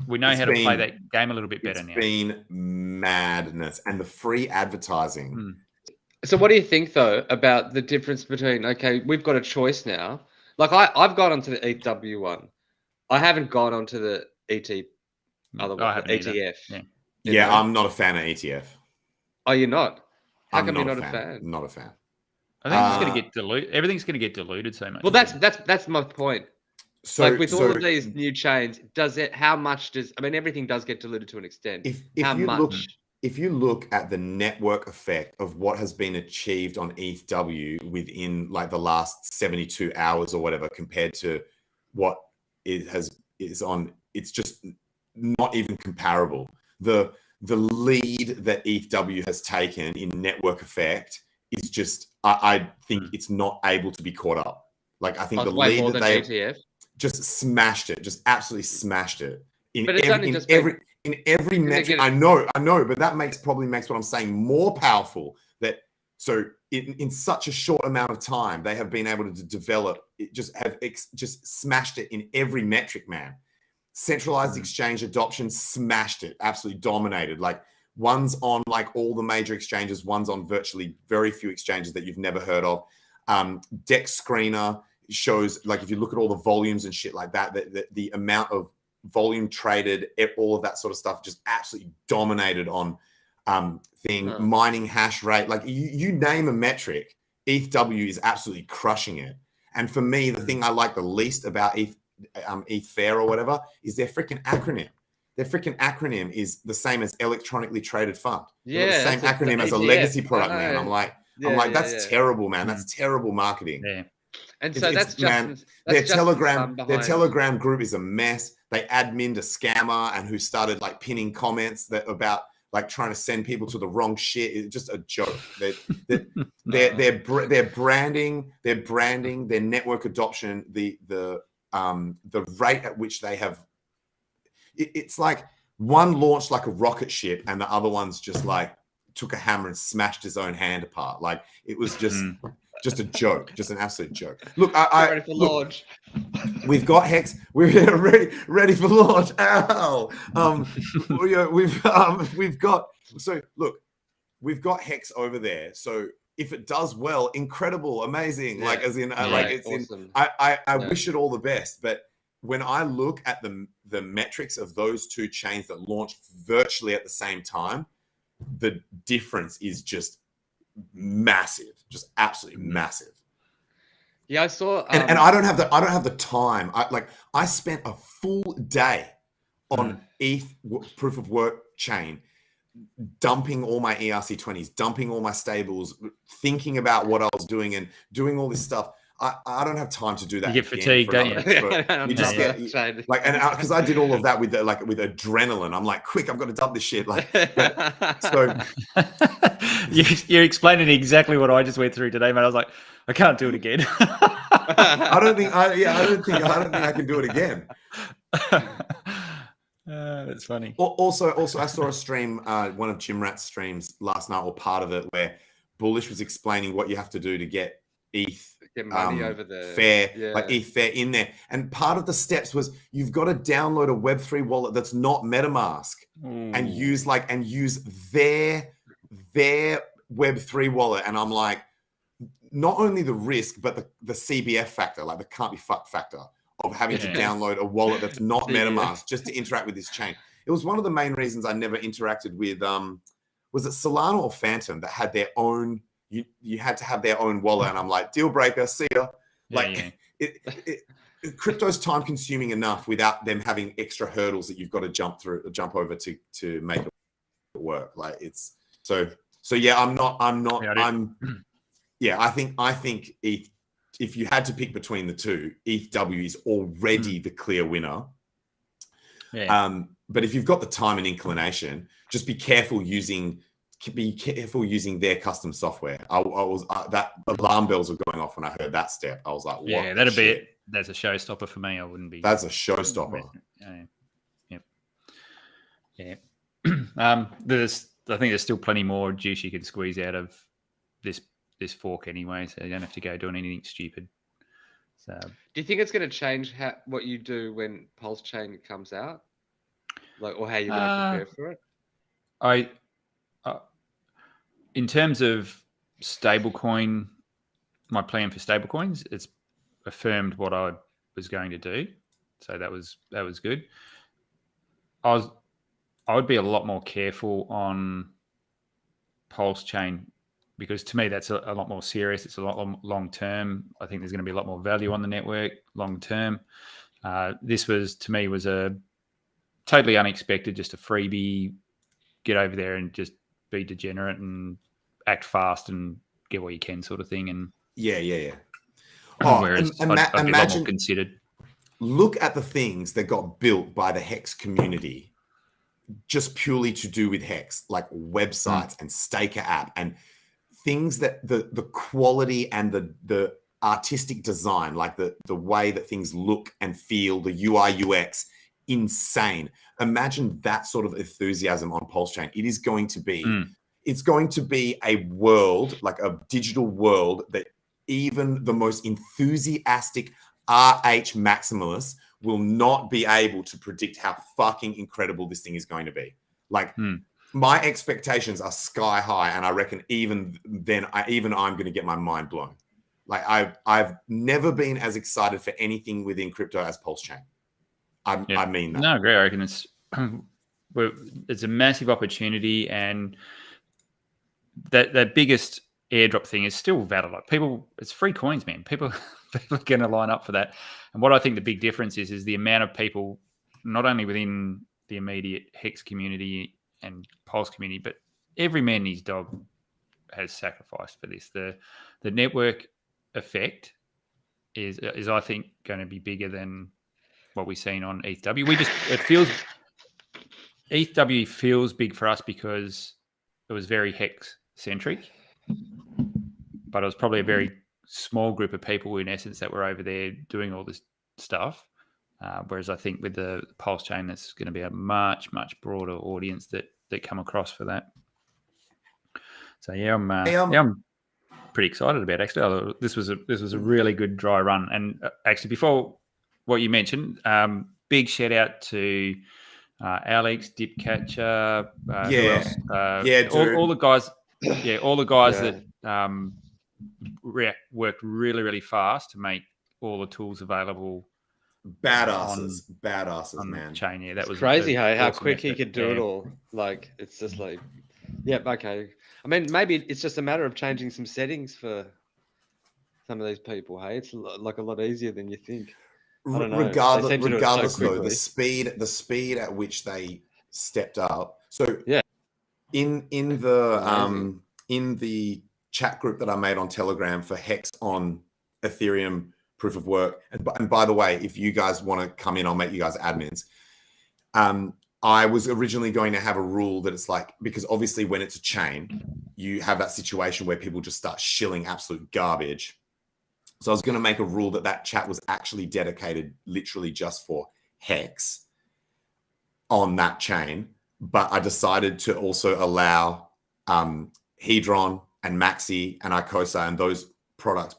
Speaker 2: we know how to play that game a little bit better now.
Speaker 1: It's been madness, and the free advertising.
Speaker 3: So what do you think, though, about the difference between, okay, we've got a choice now. Like, I've gone onto the ETW one. I haven't gone onto the ETF.
Speaker 1: Yeah, I'm not a fan of ETF.
Speaker 3: Oh, you're not? How come you're not a fan?
Speaker 1: Not a fan.
Speaker 2: I think it's going to get diluted. Everything's going to get diluted so much.
Speaker 3: Well, that's my point. So, like, with all of these new chains, everything does get diluted to an extent.
Speaker 1: If you look at the network effect of what has been achieved on ETHW within like the last 72 hours or whatever, compared to what is on, it's just not even comparable. The lead that ETHW has taken in network effect is just, I think it's not able to be caught up. Like, I think the lead that they just smashed it, just absolutely smashed it. in every metric. I know, but that probably makes what I'm saying more powerful. That so in such a short amount of time, they have been able to develop it, just smashed it in every metric, man. Centralized exchange adoption smashed it, absolutely dominated. Like one's on like all the major exchanges, one's on virtually very few exchanges that you've never heard of. Dex Screener shows, like if you look at all the volumes and shit like that, the amount of volume traded, all of that sort of stuff just absolutely dominated on mining hash rate. Like you name a metric, ETHW is absolutely crushing it. And for me, the thing I like the least about Fair or whatever is their freaking acronym. Their freaking acronym is the same as electronically traded fund.
Speaker 3: Yeah,
Speaker 1: the same acronym as a legacy product, man. I'm like, that's terrible, man. That's terrible marketing.
Speaker 3: Yeah. And so
Speaker 1: their Telegram group is a mess. They admined a scammer and who started like pinning comments that about like trying to send people to the wrong shit. It's just a joke. Their branding, their network adoption, the rate at which they have, it's like one launched like a rocket ship and the other one's just like took a hammer and smashed his own hand apart. Like it was just a joke, just an absolute joke. Look,
Speaker 3: ready for launch.
Speaker 1: We've got HEX. We're ready for launch. Ow. We've got HEX over there. So if it does well, incredible, amazing.
Speaker 3: Yeah.
Speaker 1: Like as in, it's
Speaker 3: awesome.
Speaker 1: I wish it all the best. But when I look at the metrics of those two chains that launched virtually at the same time, the difference is just massive, just absolutely massive.
Speaker 3: Yeah, I saw,
Speaker 1: and I don't have the time. I spent a full day on ETH proof of work chain, dumping all my ERC20s, dumping all my stables, thinking about what I was doing and doing all this stuff. I don't have time to do that.
Speaker 2: You get fatigued, don't you?
Speaker 1: You just get like, and because I did all of that with adrenaline. I'm like, quick, I've got to dump this shit. Like, so
Speaker 2: you're explaining exactly what I just went through today, man. I was like, I can't do it again.
Speaker 1: I don't think I can do it again.
Speaker 2: That's funny.
Speaker 1: Also, I saw a stream, one of Jim Rat's streams last night, or part of it, where Bullish was explaining what you have to do to get ETH.
Speaker 3: Get money over there.
Speaker 1: Fair, like ETH Fair in there. And part of the steps was you've got to download a Web3 wallet that's not MetaMask and use their Web3 wallet. And I'm like, not only the risk, but the CBF factor, like the can't be fucked factor of having to download a wallet that's not MetaMask just to interact with this chain. It was one of the main reasons I never interacted with, was it Solana or Phantom that had their own, you had to have their own wallet, and I'm like, deal breaker, see ya. Crypto's time consuming enough without them having extra hurdles that you've got to jump over to make it work. Like it's so yeah. I think ETH, if you had to pick between the two, ETHW is already the clear winner. Yeah. But if you've got the time and inclination, just be careful using their custom software. That alarm bells were going off when I heard that step. I was like, what?
Speaker 2: Yeah, that'd be it. That's a showstopper for me. I wouldn't be.
Speaker 1: That's a showstopper.
Speaker 2: Yeah. I think there's still plenty more juice you could squeeze out of this fork anyway, so you don't have to go doing anything stupid. So,
Speaker 3: do you think it's going to change what you do when PulseChain comes out, or how you're going to prepare for it?
Speaker 2: In terms of stablecoin, my plan for stablecoins, it's affirmed what I was going to do, so that was good. I would be a lot more careful on PulseChain because to me that's a lot more serious. It's a lot long term. I think there's going to be a lot more value on the network long term. This was a totally unexpected, just a freebie. Get over there and just be degenerate and act fast and get what you can, sort of thing. And whereas I'd be a lot more considered.
Speaker 1: Look at the things that got built by the HEX community, just purely to do with HEX, like websites and Staker app and things that the quality and the artistic design, like the way that things look and feel, the UI UX insane. Imagine that sort of enthusiasm on PulseChain. It is going to be, it's going to be a world, like a digital world, that even the most enthusiastic RH maximalists will not be able to predict how fucking incredible this thing is going to be. Like, my expectations are sky high, and I reckon even then, I'm going to get my mind blown. Like, I've never been as excited for anything within crypto as PulseChain. I mean that.
Speaker 2: No, I agree. I reckon it's a massive opportunity, and that biggest airdrop thing is still valid. Like, people, it's free coins, man. People are going to line up for that. And what I think the big difference is the amount of people, not only within the immediate HEX community and Pulse community, but every man and his dog has sacrificed for this. The network effect is I think going to be bigger than what we've seen on ETHW. ETHW feels big for us because it was very HEX centric, but it was probably a very small group of people in essence that were over there doing all this stuff. Whereas I think with the PulseChain, that's going to be a much, much broader audience that come across for that. So I'm pretty excited about it, actually. This was a really good dry run. And actually, before what you mentioned, big shout out to Alex, Dipcatcher, who else? All the guys. Yeah, all the guys that worked really, really fast to make all the tools available.
Speaker 1: Badasses,
Speaker 2: on
Speaker 1: man.
Speaker 2: Chain, yeah, that was
Speaker 3: crazy. How quick he could do it all. Like, it's just like, yep, okay. I mean, maybe it's just a matter of changing some settings for some of these people. Hey, it's like a lot easier than you think. I don't know.
Speaker 1: Regardless, though, the speed at which they stepped up. So
Speaker 3: yeah,
Speaker 1: in the chat group that I made on Telegram for HEX on Ethereum proof of work, and by the way, if you guys want to come in, I'll make you guys admins. I was originally going to have a rule that it's like, because obviously when it's a chain, you have that situation where people just start shilling absolute garbage. So I was going to make a rule that chat was actually dedicated literally just for HEX on that chain. But I decided to also allow Hedron and Maxi and Icosa and those products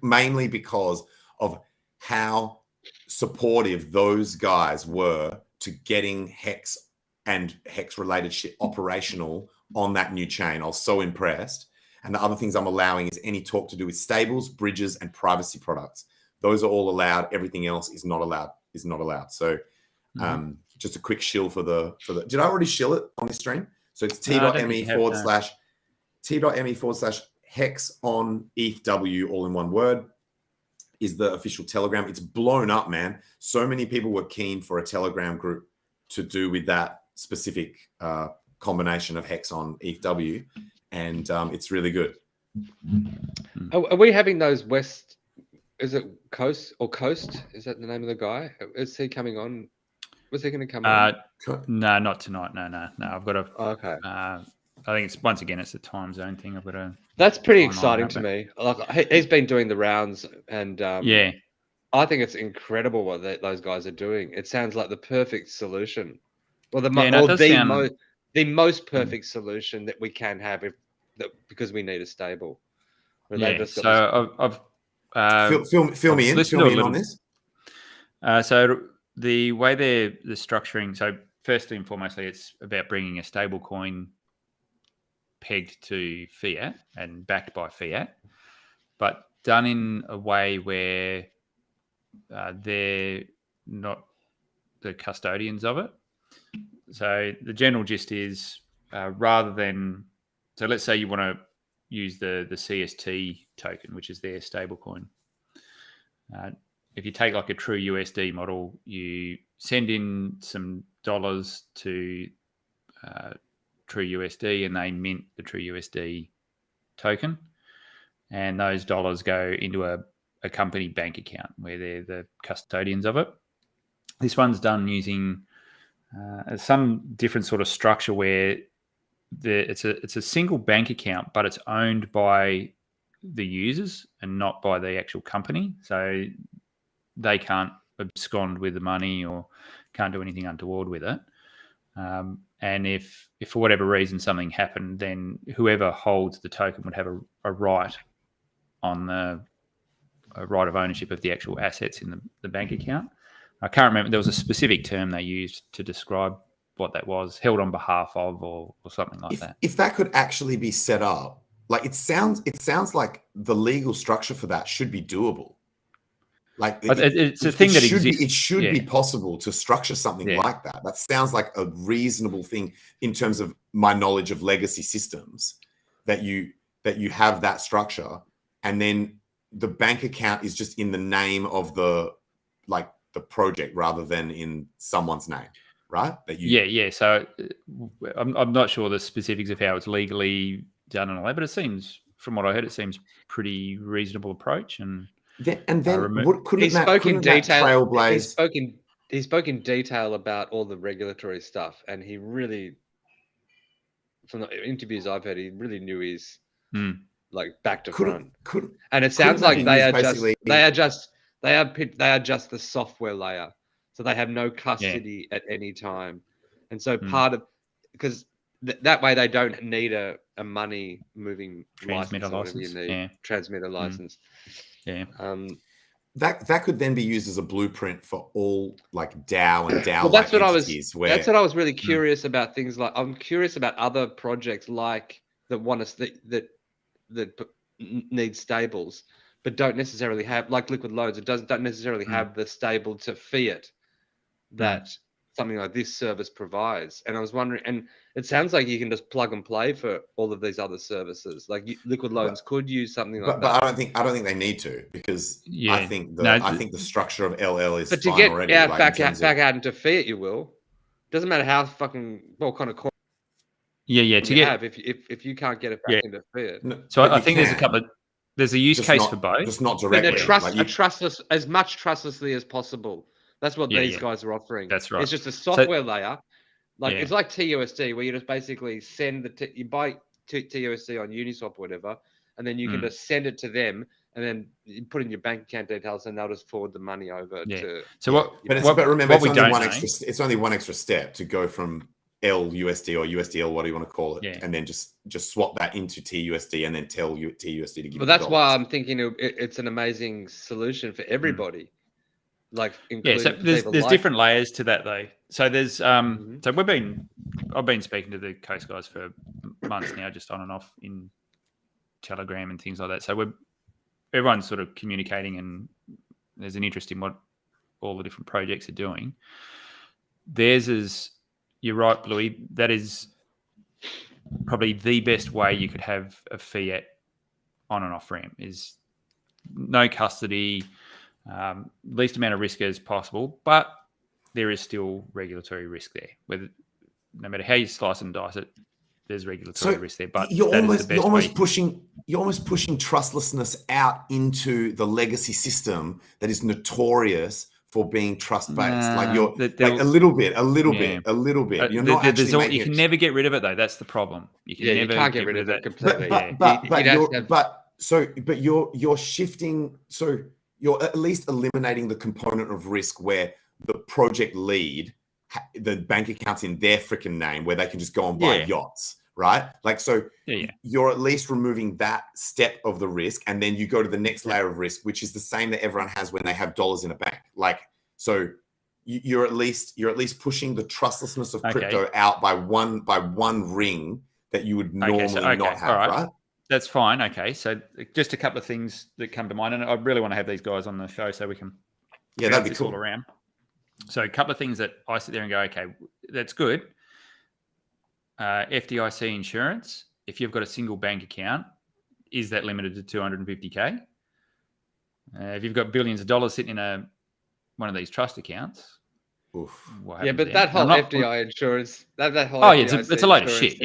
Speaker 1: mainly because of how supportive those guys were to getting HEX and HEX related shit operational on that new chain. I was so impressed. And the other things I'm allowing is any talk to do with stables, bridges, and privacy products. Those are all allowed. Everything else is not allowed. So just a quick shill for the. Did I already shill it on this stream? So it's t.me/hex on ETHW, all in one word, is the official Telegram. It's blown up, man. So many people were keen for a Telegram group to do with that specific combination of HEX on ETHW. And it's really good.
Speaker 3: Are we having those West? Is it Coast or Coast? Is that the name of the guy? Is he coming on? Was he going to come on?
Speaker 2: No, not tonight. No. I've got to.
Speaker 3: Okay.
Speaker 2: I think it's once again it's a time zone thing. I've got to.
Speaker 3: That's pretty exciting to me. Like, he's been doing the rounds, and
Speaker 2: yeah,
Speaker 3: I think it's incredible what those guys are doing. It sounds like the perfect solution, or the most perfect solution that we can have because we need a stable.
Speaker 1: So I've fill me in on this.
Speaker 2: So the way they're structuring. So firstly and foremostly, it's about bringing a stable coin pegged to fiat and backed by fiat, but done in a way where they're not the custodians of it. So the general gist is rather than, so let's say you want to use the CST token, which is their stablecoin. If you take like a true USD model, you send in some dollars to true USD and they mint the true USD token. And those dollars go into a company bank account where they're the custodians of it. This one's done using some different sort of structure where it's a single bank account, but it's owned by the users and not by the actual company. So they can't abscond with the money or can't do anything untoward with it. And if for whatever reason something happened, then whoever holds the token would have a right on a right of ownership of the actual assets in the bank account. I can't remember. There was a specific term they used to describe what that was, held on behalf of or something like that.
Speaker 1: If that could actually be set up, like it sounds like the legal structure for that should be doable. Like
Speaker 2: it's a thing that exists.
Speaker 1: It should be possible to structure something like that. That sounds like a reasonable thing in terms of my knowledge of legacy systems, that you have that structure, and then the bank account is just in the name of the project rather than in someone's name, right?
Speaker 2: So I'm not sure the specifics of how it's legally done and all that, but it seems, from what I heard, it seems pretty reasonable approach.
Speaker 3: He spoke in detail about all the regulatory stuff, and he really, from the interviews I've heard, he really knew his back to front. And it sounds like they are just the software layer, so they have no custody at any time, and so part of because that way they don't need a money moving
Speaker 2: transmitter license.
Speaker 3: Transmitter license.
Speaker 1: That could then be used as a blueprint for all DAO and DAO.
Speaker 3: Well, that's what I was really curious about. Things like, I'm curious about other projects that need stables, but don't necessarily have, like Liquid Loads. It don't necessarily have the stable to fiat that something like this service provides. And I was wondering, and it sounds like you can just plug and play for all of these other services. Like Liquid Loans could use something like that.
Speaker 1: But I don't think they need to, because I think the structure of LL is.
Speaker 3: But to get already, back out into fiat, you will. Doesn't matter how what kind of coin. If you can't get it back into fiat.
Speaker 2: No, so I think there's a use case for both.
Speaker 1: Just not directly.
Speaker 3: Trustless, as much trustlessly as possible. That's what these guys are offering.
Speaker 2: That's right.
Speaker 3: It's just a software layer. It's like TUSD, where you just basically send you buy TUSD on Uniswap or whatever, and then you can just send it to them, and then you put in your bank account details, and they'll just forward the money over to.
Speaker 1: So but remember, it's only one extra step to go from LUSD or USDL, what do you want to call it, and then just swap that into TUSD, and then tell TUSD to give.
Speaker 3: But that's why I'm thinking it's an amazing solution for everybody.
Speaker 2: So there's different layers to that though. So there's so I've been speaking to the Coast guys for months now, just on and off in Telegram and things like that. So everyone's sort of communicating, and there's an interest in what all the different projects are doing. Theirs is, you're right, Bluey, that is probably the best way you could have a fiat on and off ramp, is no custody, least amount of risk as possible, but there is still regulatory risk there. Whether, no matter how you slice and dice it, there's regulatory risk there. But you're almost pushing
Speaker 1: trustlessness out into the legacy system that is notorious for being trust-based. A little bit. You're not actually
Speaker 2: you can never get rid of it though. That's the problem. You can't get rid of it completely.
Speaker 1: But you're shifting. So you're at least eliminating the component of risk where the project lead, the bank account's in their freaking name, where they can just go and buy yachts, right? You're at least removing that step of the risk, and then you go to the next layer of risk, which is the same that everyone has when they have dollars in a bank. So you're at least pushing the trustlessness of crypto out by one ring that you would normally not have, right?
Speaker 2: That's fine. Okay, so just a couple of things that come to mind, and I really want to have these guys on the show so we can
Speaker 1: that'd be cool
Speaker 2: all around. So a couple of things that I sit there and go, okay, that's good. FDIC insurance, if you've got a single bank account, is that limited to 250K? If you've got billions of dollars sitting in one of these trust accounts,
Speaker 3: but that whole FDI insurance, that whole
Speaker 2: it's a load of shit.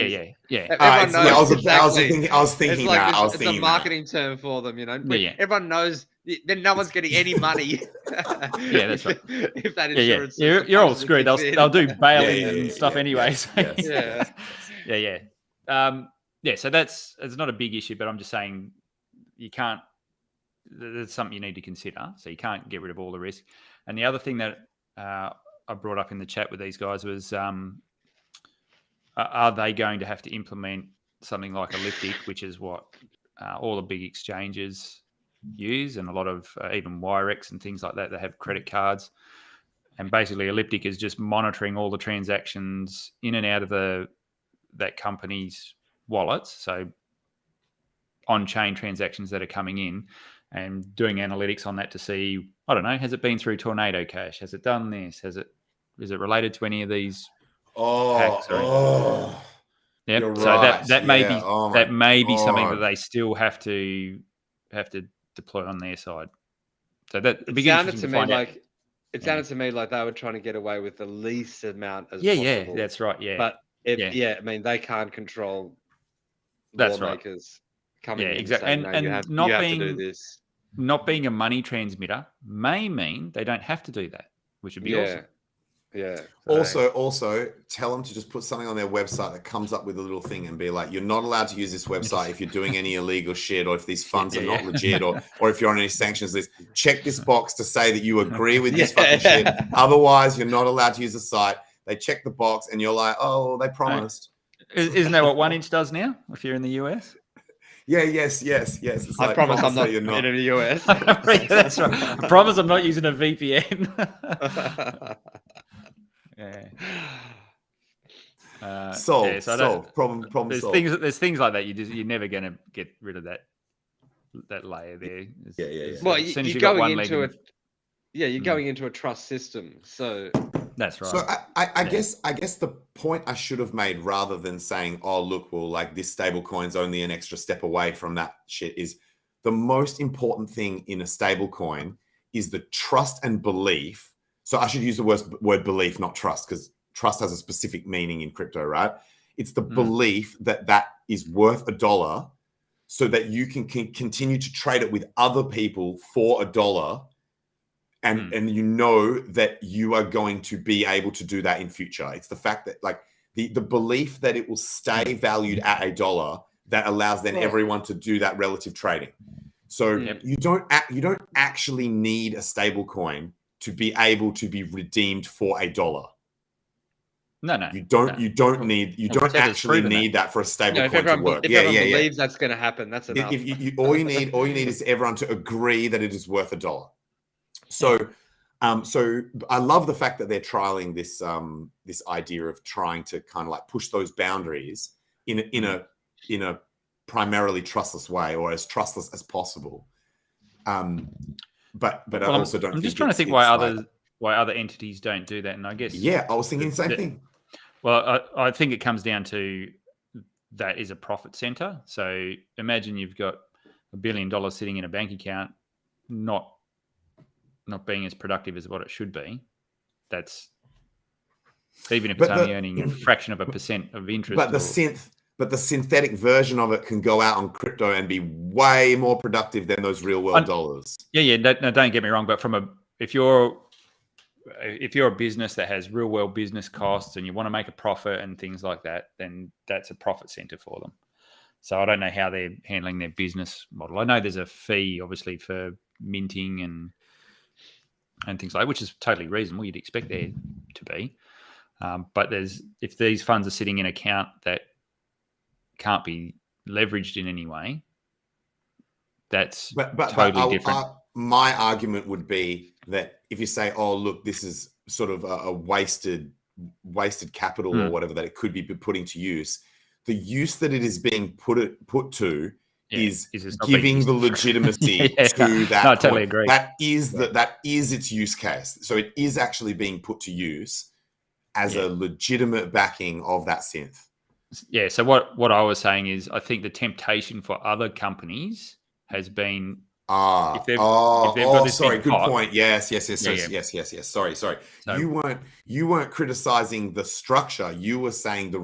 Speaker 2: Yeah.
Speaker 3: Everyone knows
Speaker 1: I was thinking that.
Speaker 3: It's a marketing term for them, Everyone knows. Then no one's getting any money.
Speaker 2: That's right.
Speaker 3: If that insurance,
Speaker 2: you're all screwed. They'll do bail-ins and stuff anyway. So. So it's not a big issue, but I'm just saying you can't. that's something you need to consider. So you can't get rid of all the risk. And the other thing that I brought up in the chat with these guys was, are they going to have to implement something like Elliptic, which is what all the big exchanges use, and a lot of even YRX and things like that have credit cards. And basically Elliptic is just monitoring all the transactions in and out of that company's wallets. So on-chain transactions that are coming in, and doing analytics on that to see, I don't know, has it been through Tornado Cash? Has it done this? Is it related to any of these hacks? Yep.
Speaker 1: You're
Speaker 2: so
Speaker 1: right.
Speaker 2: that may be that may be something that
Speaker 1: God.
Speaker 2: they still have to deploy on their side. So that
Speaker 3: it sounded to me like it sounded to me like they were trying to get away with the least amount as possible.
Speaker 2: Yeah, that's right. Yeah,
Speaker 3: but I mean, they can't control lawmakers coming in
Speaker 2: exactly.
Speaker 3: and saying,
Speaker 2: and
Speaker 3: you have to do this.
Speaker 2: Not being a money transmitter may mean they don't have to do that, which would be awesome.
Speaker 3: Yeah.
Speaker 1: Also, tell them to just put something on their website that comes up with a little thing and be like, you're not allowed to use this website if you're doing any illegal shit, or if these funds are not legit, or if you're on any sanctions list. Check this box to say that you agree with this fucking shit. Otherwise, you're not allowed to use the site. They check the box and you're like, oh, they promised.
Speaker 2: Isn't that what 1inch does now if you're in the US?
Speaker 1: Yeah, yes. It's
Speaker 3: I promise I'm not in the US.
Speaker 2: That's right. I promise I'm not using a VPN.
Speaker 1: Solve. Problem
Speaker 2: there's
Speaker 1: solved.
Speaker 2: There's things like that. You're never going to get rid of that layer there.
Speaker 3: Well, you're going into you're going into a trust system. So
Speaker 2: that's right.
Speaker 1: So I guess the point I should have made, rather than saying, oh, look, well, like this stable coin's only an extra step away from that shit, is the most important thing in a stable coin is the trust and belief. So I should use the word belief, not trust, because trust has a specific meaning in crypto, right? It's the belief that is worth $1, so that you can continue to trade it with other people for $1. And you know that you are going to be able to do that in future. It's the fact that, like, the belief that it will stay valued at $1 that allows then everyone to do that relative trading. So you don't actually need a stable coin to be able to be redeemed for $1.
Speaker 2: No.
Speaker 1: You don't actually need that for a stable coin to work.
Speaker 3: If everyone believes that's going to happen, that's enough.
Speaker 1: All you need is everyone to agree that it is worth $1. So I love the fact that they're trialing this this idea of trying to kind of like push those boundaries in a primarily trustless way, or as trustless as possible. But I also don't.
Speaker 2: I'm just trying to think why other entities don't do that, and I guess
Speaker 1: I was thinking the same thing.
Speaker 2: Well, I think it comes down to that is a profit center. So imagine you've got $1 billion sitting in a bank account, not being as productive as what it should be. That's even if it's only earning a fraction of a % of interest.
Speaker 1: But the synthetic version of it can go out on crypto and be way more productive than those real world dollars.
Speaker 2: Yeah. No, don't get me wrong. But if you're a business that has real world business costs and you want to make a profit and things like that, then that's a profit center for them. So I don't know how they're handling their business model. I know there's a fee, obviously, for minting and things like that, which is totally reasonable. You'd expect there to be. But if these funds are sitting in an account that can't be leveraged in any way, that's totally different.
Speaker 1: My argument would be that if you say, oh, look, this is sort of a wasted capital or whatever that it could be putting to use, the use that it is being put to is giving the legitimacy to that.
Speaker 2: No, I totally agree.
Speaker 1: That is its use case. So it is actually being put to use as a legitimate backing of that synth.
Speaker 2: Yeah. So what I was saying is, I think the temptation for other companies has been if they've got this
Speaker 1: sorry, good
Speaker 2: pot,
Speaker 1: point. Yes. Sorry. So, you weren't criticizing the structure. You were saying the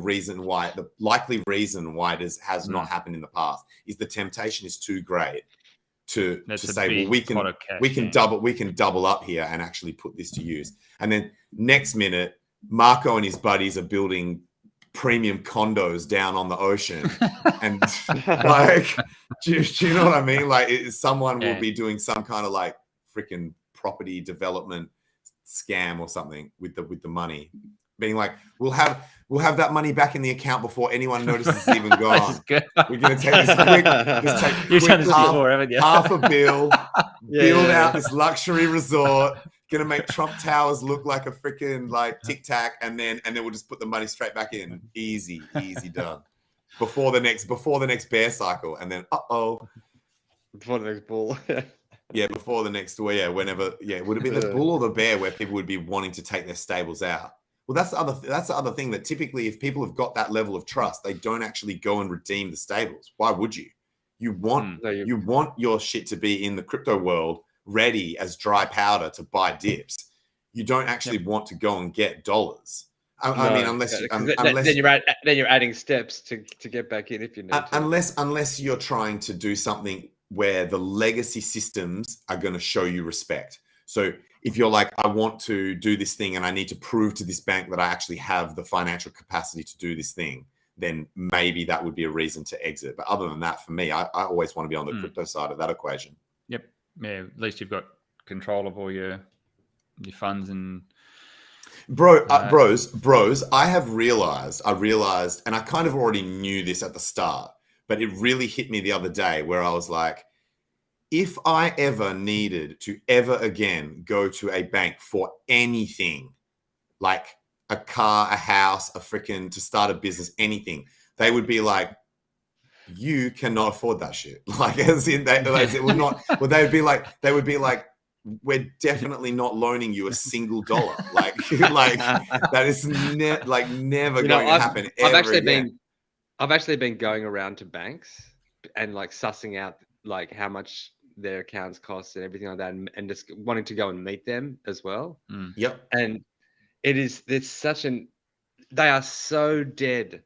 Speaker 1: likely reason why it has not happened in the past is the temptation is too great to say, well, we can double up here and actually put this to use. And then next minute, Marco and his buddies are building premium condos down on the ocean. And like, do you know what I mean? Like someone will be doing some kind of like freaking property development scam or something with the money, being like, we'll have that money back in the account before anyone notices it's even gone. We're going to take this half a bill, build out this luxury resort, going to make Trump Towers look like a freaking like Tic Tac, and then we'll just put the money straight back in. Easy done. Before the next bear cycle, and then
Speaker 3: before the next bull.
Speaker 1: Yeah, before the next, whenever, would it be the bull or the bear where people would be wanting to take their stables out? Well, that's the other thing, that typically if people have got that level of trust, they don't actually go and redeem the stables. Why would you? You want your shit to be in the crypto world ready as dry powder to buy dips. You don't actually want to go and get dollars. I mean, unless
Speaker 3: then you're adding steps to get back in if you need to.
Speaker 1: Unless you're trying to do something where the legacy systems are going to show you respect. So if you're like, I want to do this thing and I need to prove to this bank that I actually have the financial capacity to do this thing, then maybe that would be a reason to exit. But other than that, for me, I always want to be on the crypto side of that equation.
Speaker 2: Yep. Yeah. At least you've got control of all your funds and.
Speaker 1: Bros, I realized, and I kind of already knew this at the start, but it really hit me the other day where I was like, if I ever needed to ever again go to a bank for anything, like a car, a house, to start a business, anything, they would be like, you cannot afford that shit. Like, as in, it would not, well, they would be like, we're definitely not loaning you a single dollar. Like that is never going to happen.
Speaker 3: I've actually been going around to banks and like sussing out like how much their accounts cost and everything like that, and just wanting to go and meet them as well.
Speaker 1: Yep.
Speaker 3: And they are so dead.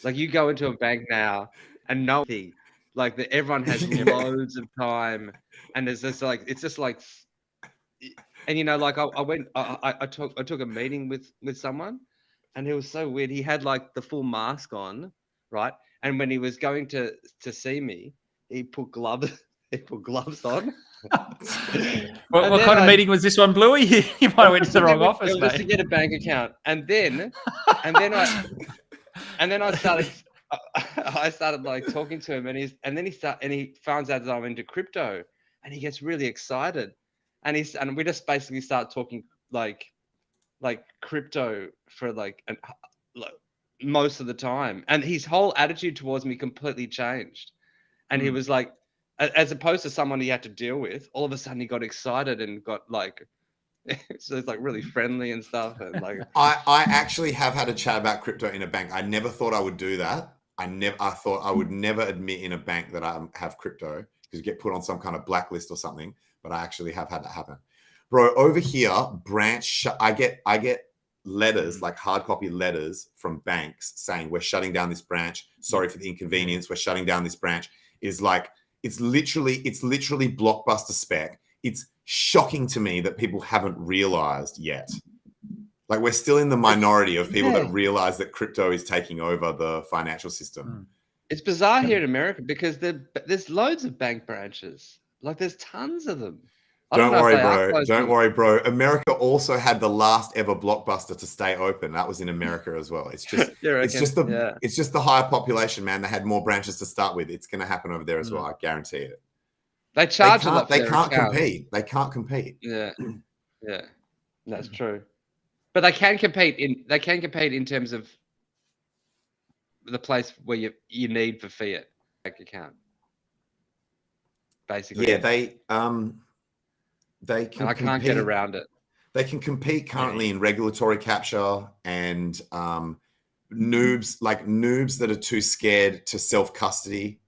Speaker 3: Like you go into a bank now and everyone has loads of time, and there's this like, it's just like, and like I took a meeting with someone, and it was so weird. He had like the full mask on, right? And when he was going to see me, he put gloves on.
Speaker 2: What kind of meeting was this one, Bluey? You might have went to the wrong office,
Speaker 3: mate. It was to get a bank account, and then I started like talking to him, and he finds out that I'm into crypto, and he gets really excited, and we just basically start talking like crypto for like most of the time, and his whole attitude towards me completely changed, and he was like, as opposed to someone he had to deal with, all of a sudden he got excited and got like, so it's like really friendly and stuff, and like
Speaker 1: I actually have had a chat about crypto in a bank. I never thought I would do that. I thought I would never admit in a bank that I have crypto, because you get put on some kind of blacklist or something, but I actually have had that happen. Bro, over here, I get letters, like hard copy letters from banks saying, we're shutting down this branch. Sorry for the inconvenience. We're shutting down this branch. It's literally blockbuster spec. It's shocking to me that people haven't realized yet. Like, we're still in the minority of people that realize that crypto is taking over the financial system.
Speaker 3: It's bizarre here in America because there's loads of bank branches. Like, there's tons of them.
Speaker 1: Don't worry, bro. America also had the last ever blockbuster to stay open. That was in America as well. It's just, it's just the higher population, man. They had more branches to start with. It's going to happen over there as well. I guarantee it.
Speaker 3: They charge a lot.
Speaker 1: They can't compete. They can't compete.
Speaker 3: Yeah, that's true. But they can compete in terms of the place where you need for fiat bank account. Basically,
Speaker 1: yeah, they can.
Speaker 3: I can't get around it.
Speaker 1: They can compete currently in regulatory capture and noobs that are too scared to self-custody,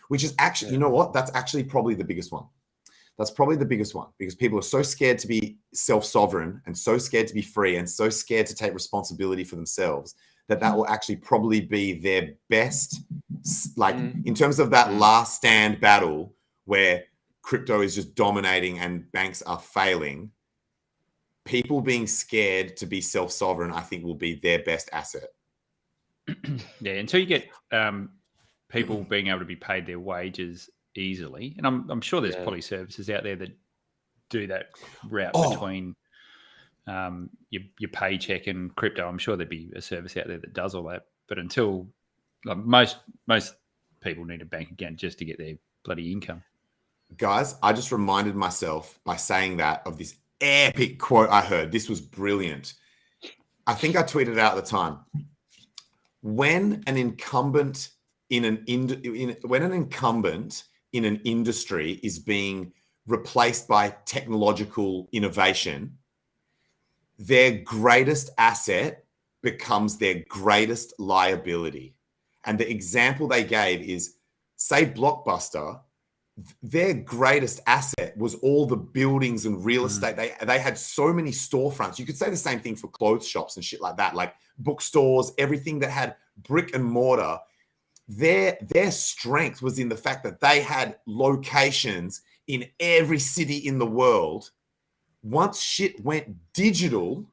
Speaker 1: which is actually, you know what? That's actually probably the biggest one. That's probably the biggest one, because people are so scared to be self-sovereign and so scared to be free and so scared to take responsibility for themselves that will actually probably be their best, like in terms of that last stand battle where crypto is just dominating and banks are failing. people being scared to be self-sovereign, I think, will be their best asset.
Speaker 2: Yeah, until you get people being able to be paid their wages easily, and I'm sure there's probably services out there that do that route between your paycheck and crypto. I'm sure there'd be a service out there that does all that. But until most people need a bank account just to get their bloody income.
Speaker 1: Guys, I just reminded myself by saying that of this epic quote I heard. This was brilliant. I think I tweeted it out at the time. When an incumbent in an industry is being replaced by technological innovation, their greatest asset becomes their greatest liability. And the example they gave is, say Blockbuster, their greatest asset was all the buildings and real estate. They had so many storefronts. You could say the same thing for clothes shops and shit like that, like bookstores, everything that had brick and mortar. Their strength was in the fact that they had locations in every city in the world. Once shit went digital,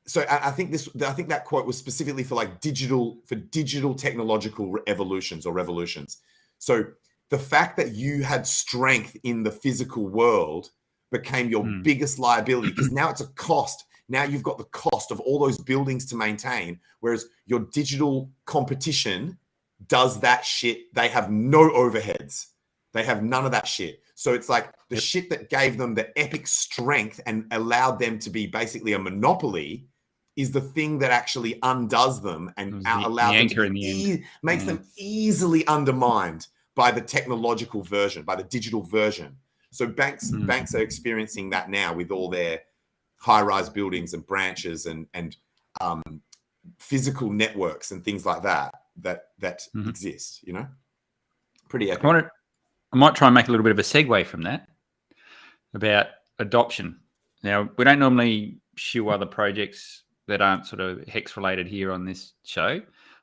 Speaker 1: so I think that quote was specifically for like digital technological evolutions or revolutions. So the fact that you had strength in the physical world became your biggest liability, because now it's a cost. Now you've got the cost of all those buildings to maintain, whereas your digital competition does that shit. They have no overheads. They have none of that shit. So it's like the shit that gave them the epic strength and allowed them to be basically a monopoly is the thing that actually undoes them and allows them to makes them easily undermined by the technological version, by the digital version. So banks are experiencing that now with all their high-rise buildings and branches and physical networks and things like that exist, you know? Pretty epic.
Speaker 2: I might try and make a little bit of a segue from that about adoption. Now, we don't normally shoe other projects that aren't sort of HEX related here on this show,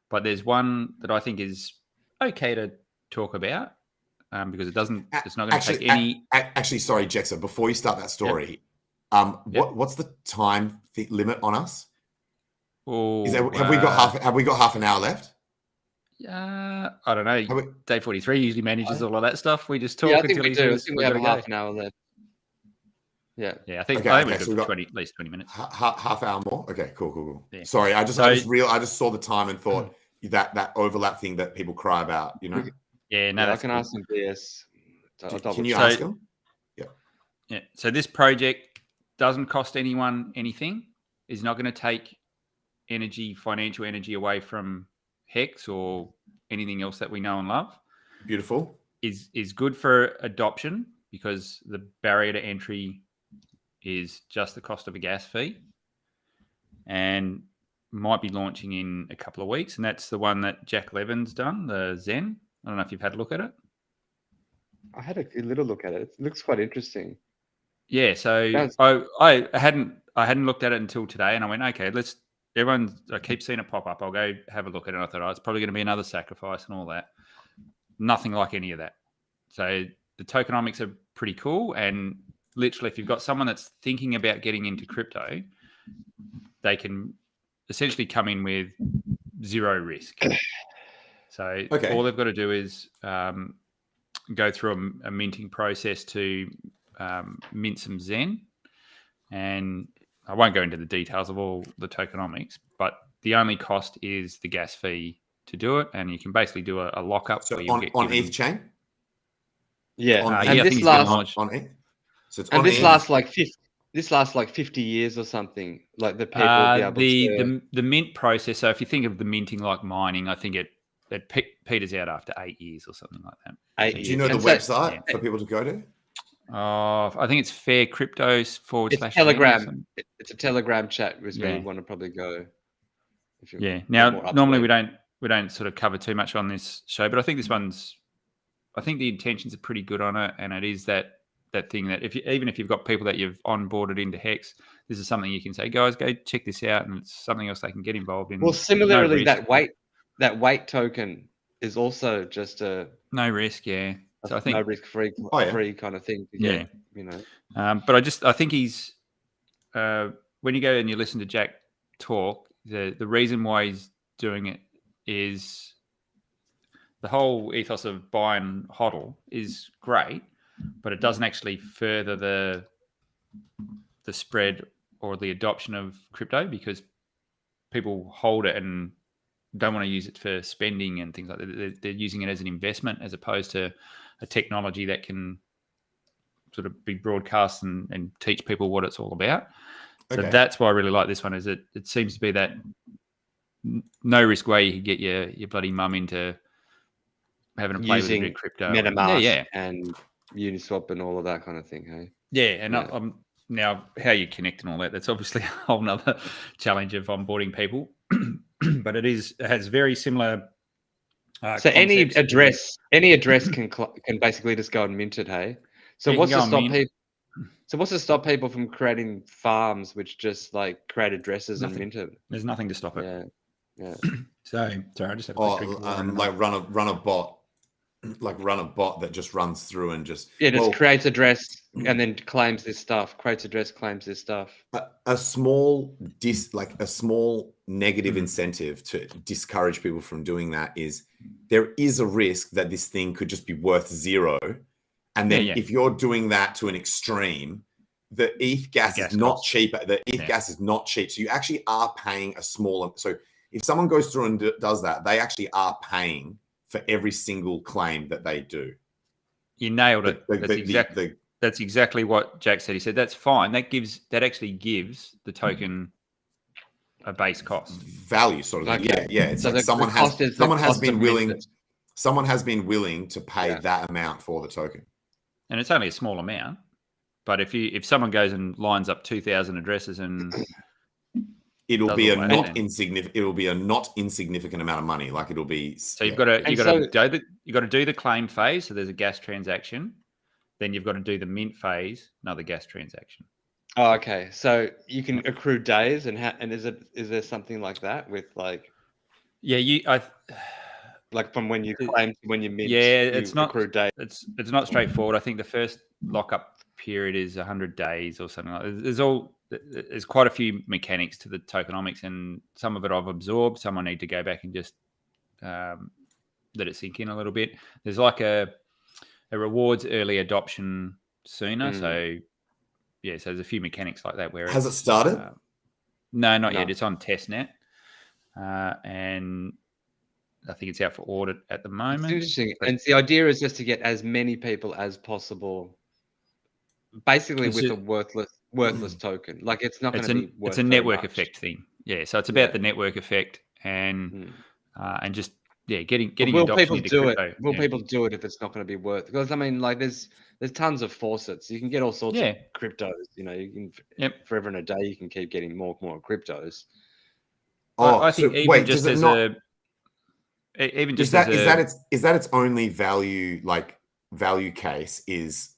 Speaker 2: but there's one that I think is okay to talk about because it's not going to take any.
Speaker 1: Actually, sorry, Jexa, before you start that story, what's the time limit on us? Have we got half an hour left?
Speaker 2: I don't know. Day 43 usually manages all of that stuff. We just talk
Speaker 3: until
Speaker 2: he says
Speaker 3: we have half an hour left. Yeah.
Speaker 2: I think I think we've got at least 20 minutes.
Speaker 1: Half hour more? Okay, cool.
Speaker 2: Yeah.
Speaker 1: Sorry, I just saw the time and thought that overlap thing that people cry about, you know?
Speaker 2: Yeah, no,
Speaker 3: I can ask some BS.
Speaker 1: Can you ask them?
Speaker 2: Yeah. So this project doesn't cost anyone anything. Is not going to take financial energy away from HEX or anything else that we know and love.
Speaker 1: Beautiful.
Speaker 2: Is good for adoption because the barrier to entry is just the cost of a gas fee, and might be launching in a couple of weeks. And that's the one that Jack Levin's done, the Zen. I don't know if you've had a look at it. I
Speaker 3: had a little look at it. It looks quite interesting.
Speaker 2: Yeah. So I hadn't looked at it until today, and I went, okay, I keep seeing it pop up. I'll go have a look at it. And I thought, it's probably going to be another sacrifice and all that. Nothing like any of that. So the tokenomics are pretty cool. And literally, if you've got someone that's thinking about getting into crypto, they can essentially come in with zero risk. So all they've got to do is go through a minting process to mint some Zen. And I won't go into the details of all the tokenomics, but the only cost is the gas fee to do it, and you can basically do a lockup.
Speaker 1: So on ETH chain?
Speaker 3: Yeah.
Speaker 1: And
Speaker 3: this lasts
Speaker 1: on ETH. So it's
Speaker 3: and this lasts like 50 years or something. Like the people will be able to...
Speaker 2: the mint process. So if you think of the minting like mining, I think it peters out after 8 years or something like that.
Speaker 3: 8 years.
Speaker 1: Do you know the website for people to go to?
Speaker 2: I think it's Fair Cryptos /
Speaker 3: It's Telegram. It's a Telegram chat, which where you want to probably go.
Speaker 2: Now, normally we don't sort of cover too much on this show, but I think I think the intentions are pretty good on it, and it is that thing that even if you've got people that you've onboarded into HEX, this is something you can say, guys, go check this out, and it's something else they can get involved in.
Speaker 3: Well, similarly, that weight token is also just a
Speaker 2: no risk, So I think
Speaker 3: no risk free kind of thing to get, you know.
Speaker 2: But I think he's when you go and you listen to Jack talk, the reason why he's doing it is the whole ethos of buy and hodl is great, but it doesn't actually further the spread or the adoption of crypto, because people hold it and don't want to use it for spending and things like that. They're using it as an investment as opposed to a technology that can sort of be broadcast and teach people what it's all about. So that's why I really like this one, is it seems to be that no risk way you can get your bloody mum into having to play
Speaker 3: using
Speaker 2: with a bit of crypto.
Speaker 3: MetaMask and Uniswap and all of that kind of thing, hey?
Speaker 2: Yeah, and I'm now how you connect and all that, that's obviously a whole nother challenge of onboarding people. But it has very similar
Speaker 3: so any address can basically just go and mint it, hey? So what's to stop people? So what's to stop people from creating farms which just like create addresses and mint it?
Speaker 2: There's nothing to stop it.
Speaker 3: Yeah.
Speaker 2: So sorry, I just have a quick drink.
Speaker 1: Like run a bot, that just runs through and just
Speaker 3: creates address and then claims this stuff. Creates address, claims this stuff.
Speaker 1: A small negative incentive to discourage people from doing that is there is a risk that this thing could just be worth zero. And then if you're doing that to an extreme, the ETH gas is not cheap. The ETH gas is not cheap. So you actually are paying a smaller. So if someone goes through and does that, they actually are paying for every single claim that they do.
Speaker 2: You nailed it. That's exactly what Jack said. He said, that's fine. That actually gives the token a base cost.
Speaker 1: Value, sort of. Yeah. It's so like someone has been willing to pay that amount for the token.
Speaker 2: And it's only a small amount, but if someone goes and lines up 2,000 addresses and
Speaker 1: it'll be a not insignificant amount of money. Like it'll be.
Speaker 2: So you've got to do the claim phase. So there's a gas transaction. Then you've got to do the mint phase, another gas transaction.
Speaker 3: Oh, okay. So you can accrue days, and is there something like that with like?
Speaker 2: Yeah,
Speaker 3: like from when you claim to when you mint.
Speaker 2: Yeah, it's not accrued days. It's not straightforward. I think the first lockup period is 100 days or something like that. There's quite a few mechanics to the tokenomics, and some of it I've absorbed. Some I need to go back and just let it sink in a little bit. There's like a rewards early adoption sooner. So so there's a few mechanics like that. Where
Speaker 1: has it started?
Speaker 2: No, not yet. It's on testnet, and I think it's out for audit at the moment.
Speaker 3: It's interesting, and the idea is just to get as many people as possible, basically with a worthless token. Like it's not going to be worth.
Speaker 2: It's a network effect thing. Yeah, so it's about the network effect and just getting
Speaker 3: will people do crypto. Will people do it if it's not going to be worth? Because I mean, like there's tons of faucets. You can get all sorts of cryptos. You know, you can forever and a day you can keep getting more cryptos.
Speaker 2: I think is
Speaker 1: that its only value case is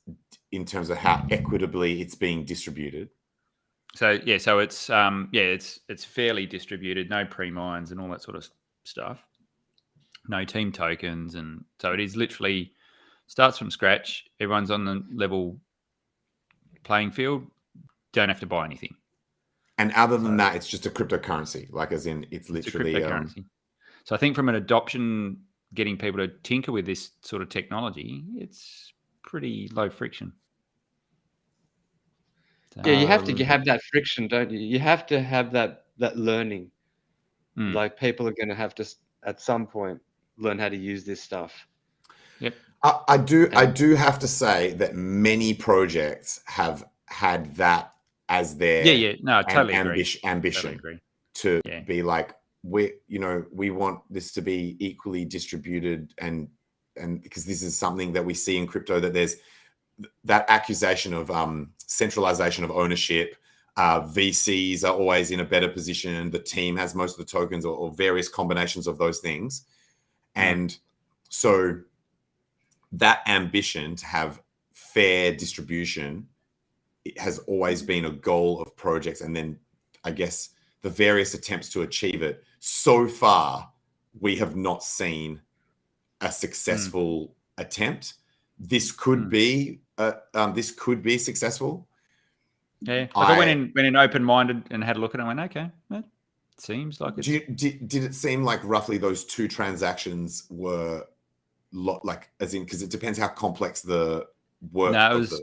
Speaker 1: in terms of how equitably it's being distributed?
Speaker 2: So it's fairly distributed, no pre-mines and all that sort of stuff, no team tokens, and so it is literally starts from scratch. Everyone's on the level playing field, don't have to buy anything.
Speaker 1: And other than that, it's just a cryptocurrency, like as in it's literally
Speaker 2: a cryptocurrency. So I think from an adoption, getting people to tinker with this sort of technology, it's pretty low friction.
Speaker 3: Yeah, you have to have that friction, don't you? You have to have that learning. Like people are going to have to at some point learn how to use this stuff.
Speaker 2: Yep.
Speaker 1: I do have to say that many projects have had that as their ambition
Speaker 2: totally agree.
Speaker 1: To be like, we want this to be equally distributed, and because this is something that we see in crypto, that there's that accusation of centralization of ownership. VCs are always in a better position. The team has most of the tokens, or various combinations of those things. And so that ambition to have fair distribution, it has always been a goal of projects. And then I guess the various attempts to achieve it. So far, we have not seen a successful attempt. This could be successful.
Speaker 2: Yeah, I went in open-minded and had a look at it and went, okay, it seems like it's...
Speaker 1: Did it seem like roughly those two transactions were as in, because it depends how complex the work.
Speaker 2: No, it was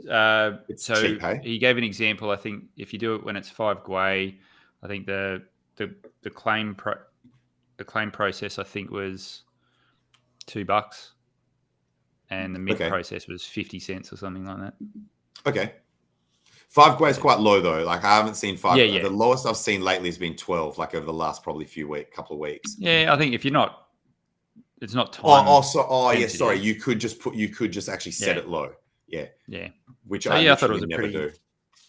Speaker 1: it's
Speaker 2: so
Speaker 1: cheap, hey?
Speaker 2: He gave an example. I think if you do it when it's 5 gwei, I think the claim process I think was $2, and the mint process was 50 cents or something like that.
Speaker 1: Okay. 5 gwei is quite low though. Like I haven't seen 5.
Speaker 2: Yeah.
Speaker 1: The lowest I've seen lately has been 12. Like over the last probably couple of weeks.
Speaker 2: Yeah, I think if you're not, it's not time.
Speaker 1: Sorry. You could just actually set it low. Yeah. Which I thought it was a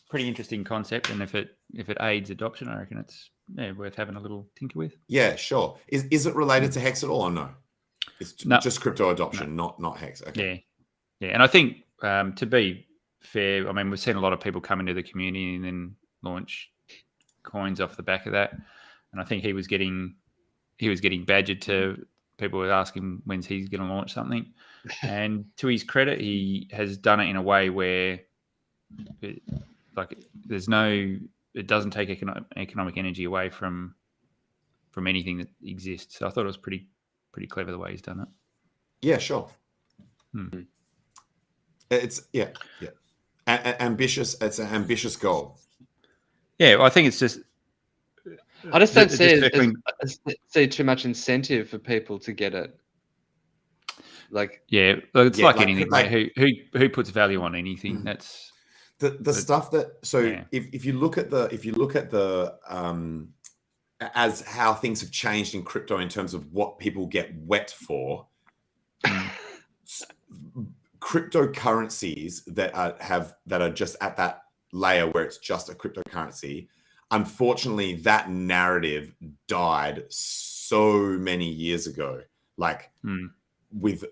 Speaker 2: pretty interesting concept, and if it aids adoption, I reckon it's worth having a little tinker with.
Speaker 1: Yeah, sure. Is it related to HEX at all or no? It's just crypto adoption, not HEX. Okay.
Speaker 2: Yeah, and I think to be fair, I mean, we've seen a lot of people come into the community and then launch coins off the back of that, and I think he was getting badgered to people were asking when's he's going to launch something, and to his credit, he has done it in a way where it doesn't take economic energy away from anything that exists. So I thought it was pretty clever the way he's done it.
Speaker 1: Yeah, sure. It's ambitious. It's an ambitious goal.
Speaker 2: Yeah, well, I think it's just.
Speaker 3: I just don't see too much incentive for people to get it.
Speaker 2: It's like anything, mate. Who puts value on anything? That's
Speaker 1: the stuff that. So if you look at the as how things have changed in crypto in terms of what people get wet for, cryptocurrencies that are just at that layer where it's just a cryptocurrency. Unfortunately, that narrative died so many years ago. Because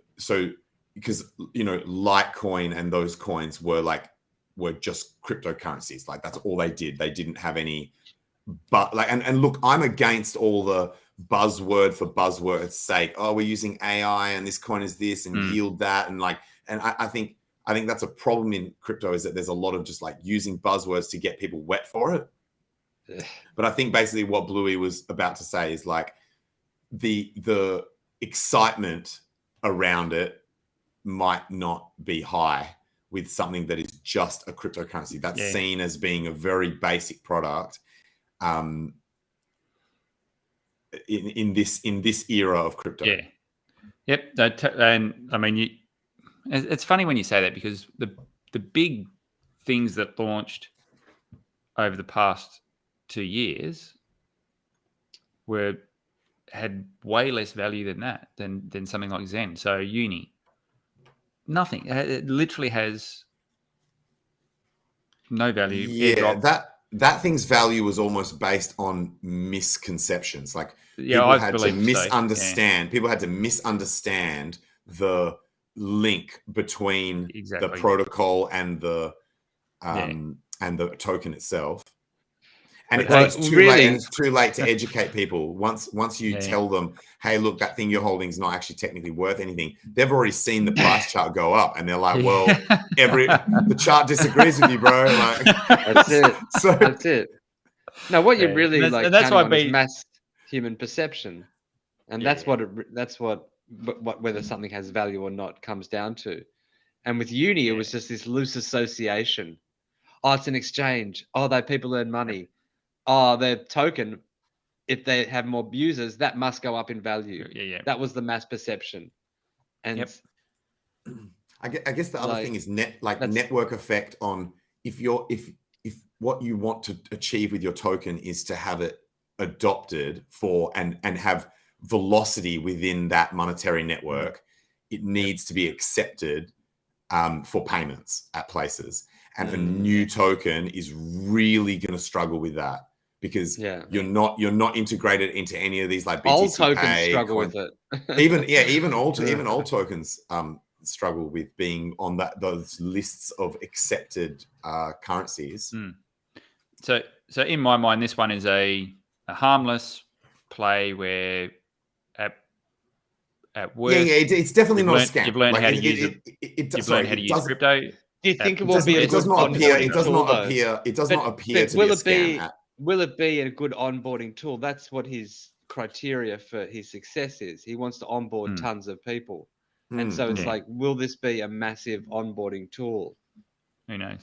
Speaker 1: Litecoin and those coins were just cryptocurrencies. Like that's all they did. They didn't have any. But and look, I'm against all the buzzword for buzzword's sake. Oh, we're using AI and this coin is this and yield that and I think that's a problem in crypto is that there's a lot of just using buzzwords to get people wet for it. But I think basically what Bluey was about to say is the excitement around it might not be high with something that is just a cryptocurrency that's seen as being a very basic product in this era of crypto.
Speaker 2: Yeah. Yep. And I mean, it's funny when you say that because the big things that launched over the past 2 years had way less value than that than something like Zen. So Uni, nothing. It literally has no value.
Speaker 1: Yeah, that thing's value was almost based on misconceptions. People had to misunderstand. People had to misunderstand the link between the protocol and the token itself. And it's too late to educate people. Once you tell them, hey, look, that thing you're holding is not actually technically worth anything. They've already seen the price chart go up, and they're like, well, the chart disagrees with you, bro.
Speaker 3: That's it. That's it. No, what you really that's why is mass human perception, and that's what whether something has value or not comes down to. And with Uni, it was just this loose association. Oh, it's an exchange. Oh, people earn money. Oh, their token, if they have more users, that must go up in value.
Speaker 2: Yeah.
Speaker 3: That was the mass perception. And
Speaker 1: I guess the other thing is network effect on if what you want to achieve with your token is to have it adopted for and have velocity within that monetary network, it needs to be accepted for payments at places. And a new token is really going to struggle with that because you're not integrated into any of these BTC
Speaker 3: old tokens struggle with it.
Speaker 1: even old tokens struggle with being on those lists of accepted currencies.
Speaker 2: So in my mind, this one is a harmless play where at worst,
Speaker 1: it's definitely not a scam.
Speaker 2: You've learned how to use it. You've learned how to use crypto.
Speaker 3: Do you think it will be a good onboarding tool?
Speaker 1: It does not appear to be a scam.
Speaker 3: Will it be a good onboarding tool? That's what his criteria for his success is. He wants to onboard tons of people. And so it's like, will this be a massive onboarding tool?
Speaker 2: Who knows?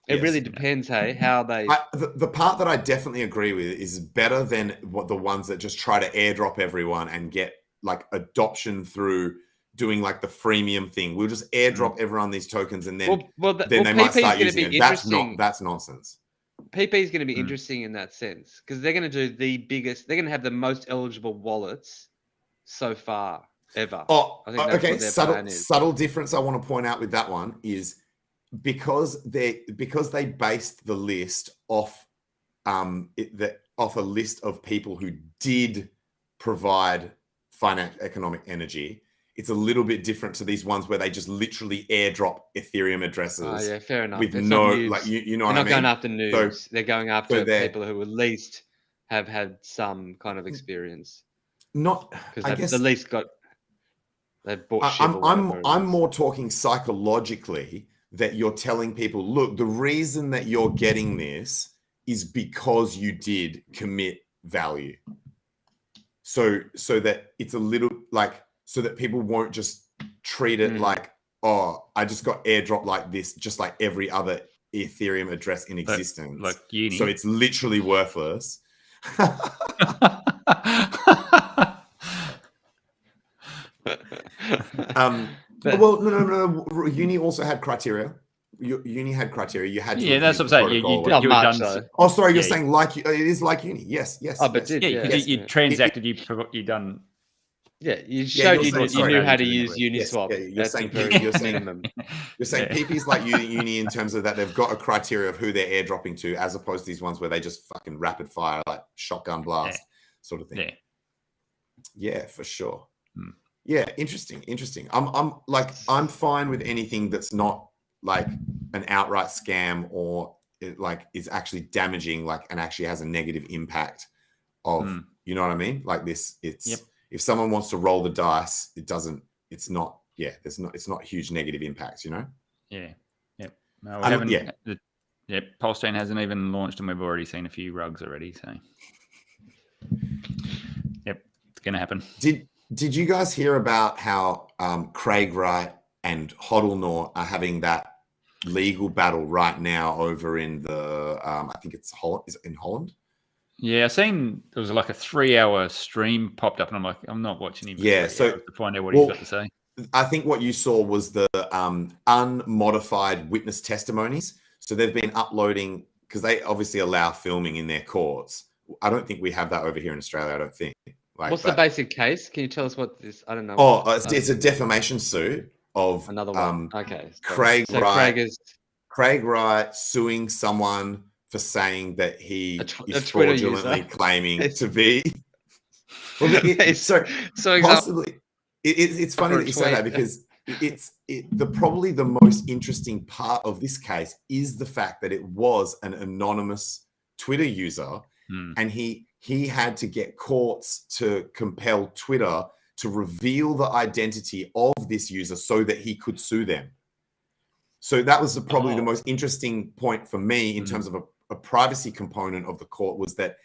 Speaker 3: It really depends, hey, how they...
Speaker 1: The part that I definitely agree with is better than what the ones that just try to airdrop everyone and get like adoption through doing like the freemium thing. We'll just airdrop everyone these tokens and then they might start using it. That's nonsense.
Speaker 3: PP is going to be interesting in that sense because they're going to do the biggest, they're going to have the most eligible wallets so far ever.
Speaker 1: Oh, okay. Subtle difference I want to point out with that one is because they based the list off off a list of people who did provide economic energy. It's a little bit different to these ones where they just literally airdrop Ethereum addresses.
Speaker 3: Oh, yeah, fair enough.
Speaker 1: With no, like you know what I mean.
Speaker 3: They're not going after news. So, they're going after people who at least have had some kind of experience.
Speaker 1: Not, I guess,
Speaker 3: at least got. They've bought.
Speaker 1: I'm more talking psychologically that you're telling people, look, the reason that you're getting this is because you did commit value. So that it's a little like. So that people won't just treat it like, oh, I just got airdropped like this, just like every other Ethereum address in existence.
Speaker 2: Like uni.
Speaker 1: So it's literally worthless. Well, no. Uni also had criteria. Uni had criteria. You had to.
Speaker 2: Yeah, that's what I'm saying. You done.
Speaker 1: Oh, sorry, you're saying like it is like uni. Yes.
Speaker 3: Oh, but
Speaker 1: yes.
Speaker 2: You transacted. You done.
Speaker 3: Yeah, you showed you knew how to use Uniswap.
Speaker 1: Yes, you're saying PP is like uni in terms of that they've got a criteria of who they're airdropping to, as opposed to these ones where they just fucking rapid fire, like shotgun blast sort of thing. Yeah, for sure. Yeah, interesting. I'm fine with anything that's not like an outright scam or it like is actually damaging, like, and actually has a negative impact of, you know what I mean? Like this, it's. If someone wants to roll the dice, it's not huge negative impacts, you know?
Speaker 2: Yeah. Yep. No, we haven't, PulseChain hasn't even launched and we've already seen a few rugs already. So, yep, it's going to happen.
Speaker 1: Did you guys hear about how Craig Wright and Hodlnaut are having that legal battle right now over in the, I think it's Holland, is it in Holland?
Speaker 2: Yeah, I seen there was like a 3-hour stream popped up, and I'm like, I'm not watching him.
Speaker 1: Yeah, so
Speaker 2: to find out what he's got to say.
Speaker 1: I think what you saw was the unmodified witness testimonies. So they've been uploading because they obviously allow filming in their courts. I don't think we have that over here in Australia. I don't think.
Speaker 3: What's the basic case? Can you tell us what this? I don't know.
Speaker 1: Oh, it's a defamation suit of
Speaker 3: another one. Okay,
Speaker 1: Craig Wright suing someone for saying that he is fraudulently claiming to be. Possibly. It's funny that you say that because probably the most interesting part of this case is the fact that it was an anonymous Twitter user, and he had to get courts to compel Twitter to reveal the identity of this user so that he could sue them. So that was probably the most interesting point for me in terms of a privacy component of the court was that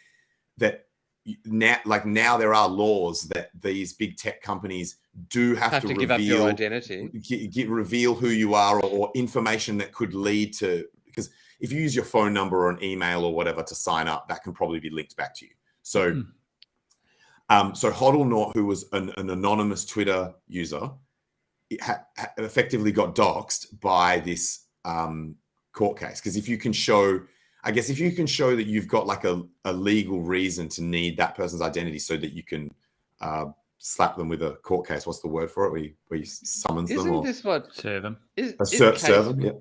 Speaker 1: now there are laws that these big tech companies do have to
Speaker 3: give up your identity,
Speaker 1: reveal who you are or information that could lead to, because if you use your phone number or an email or whatever to sign up, that can probably be linked back to you. So, so Hodlnaut, who was an anonymous Twitter user, effectively got doxxed by this court case. Because if you can show that you've got like a legal reason to need that person's identity so that you can slap them with a court case. What's the word for it? Where you summons them?
Speaker 3: Isn't this what?
Speaker 2: Serve them.
Speaker 1: Serve them, yeah.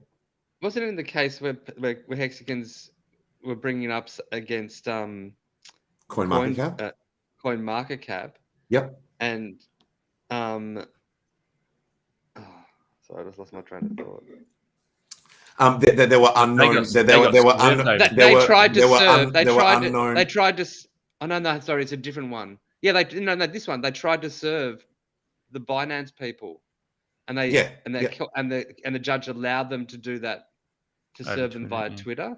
Speaker 3: Wasn't it in the case where Hexagons were bringing up against CoinMarketCap?
Speaker 1: Yep.
Speaker 3: And sorry, I just lost my train of thought.
Speaker 1: There were unknown. They tried to serve. They tried to. Oh no, sorry, it's a different one. Yeah, this one. They tried to serve the Binance people
Speaker 3: and the judge allowed them to do that, to serve them via Twitter.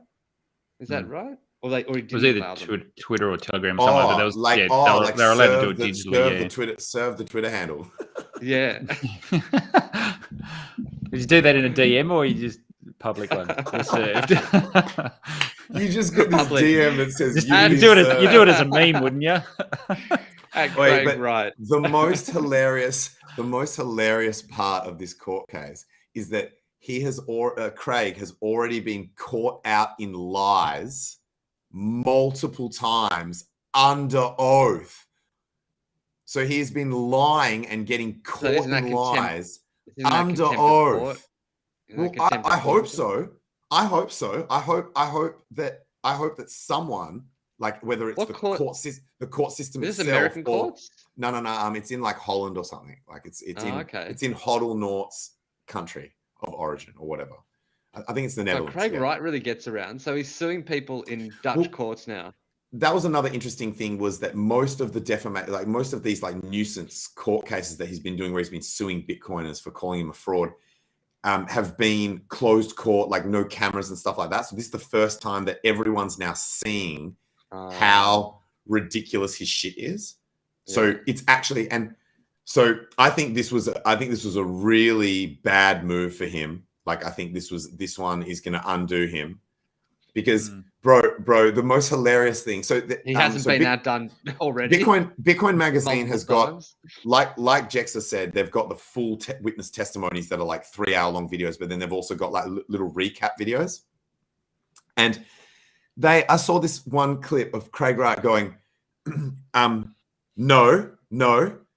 Speaker 3: Is that right? Or he didn't.
Speaker 2: It was either Twitter or Telegram or something like that. They were allowed to do it digitally.
Speaker 1: Serve the Twitter handle.
Speaker 3: Yeah.
Speaker 2: Did you do that in a DM or you just public one? Served.
Speaker 1: You just get this DM that says
Speaker 2: you do it as a meme, wouldn't you?
Speaker 3: Right.
Speaker 1: The most hilarious part of this court case is that Craig has already been caught out in lies multiple times under oath. So he's been lying and getting caught in lies under oath. Well, I hope so. I hope that someone, like whether it's the court system
Speaker 3: is
Speaker 1: itself,
Speaker 3: this American courts?
Speaker 1: No. It's in like Holland or something. Like it's in Hoddle-Nort's country of origin or whatever. I think it's the Netherlands.
Speaker 3: Craig Wright really gets around. So he's suing people in Dutch courts now.
Speaker 1: That was another interesting thing, was that most of the most of these like nuisance court cases that he's been doing, where he's been suing Bitcoiners for calling him a fraud, have been closed court, like no cameras and stuff like that. So this is the first time that everyone's now seeing how ridiculous his shit is. So it's actually, and so I think this was a really bad move for him. Like I think this one is going to undo him, because bro, the most hilarious thing. So
Speaker 3: he hasn't been outdone already.
Speaker 1: Bitcoin Magazine has got, like Jexa said, they've got the full witness testimonies that are like 3-hour-long videos, but then they've also got like little recap videos. And I saw this one clip of Craig Wright going, no,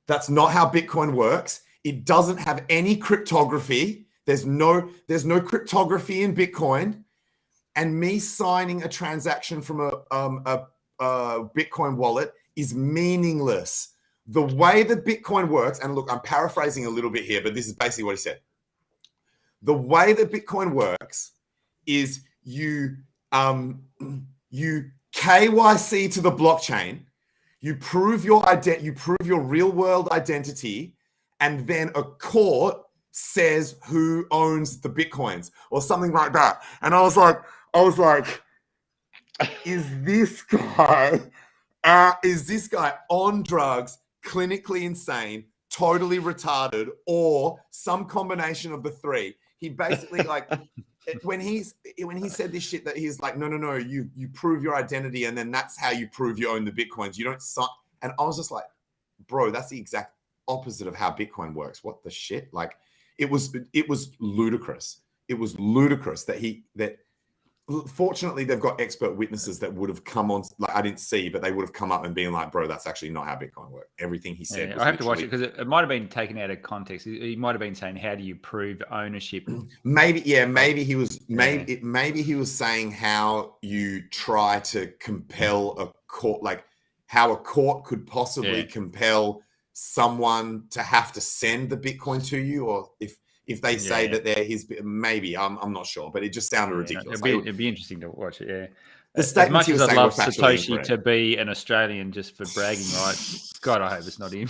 Speaker 1: that's not how Bitcoin works. It doesn't have any cryptography. There's no cryptography in Bitcoin. And me signing a transaction from a Bitcoin wallet is meaningless. The way that Bitcoin works, and look, I'm paraphrasing a little bit here, but this is basically what he said. The way that Bitcoin works is you KYC to the blockchain, you prove your real world identity, and then a court says who owns the Bitcoins or something like that. And I was like, is this guy on drugs, clinically insane, totally retarded, or some combination of the three? He basically, like, when he said this shit, that he's like, no, you prove your identity, and then that's how you prove you own the Bitcoins. You don't sign. And I was just like, bro, that's the exact opposite of how Bitcoin works. What the shit? Like, it was ludicrous. It was ludicrous that fortunately they've got expert witnesses that would have come on, like I didn't see, but they would have come up and been like, bro, that's actually not how Bitcoin works. Everything he said.
Speaker 2: I have to watch it because it might have been taken out of context. He might have been saying, how do you prove ownership?
Speaker 1: Maybe he was saying how you try to compel a court, like how a court could possibly compel someone to have to send the Bitcoin to you, or if they say that they're his, maybe I'm not sure, but it just sounded ridiculous.
Speaker 2: It'd be interesting to watch it. Yeah,
Speaker 1: as
Speaker 2: much as I'd love Satoshi to be an Australian just for bragging rights, God, I hope it's not him.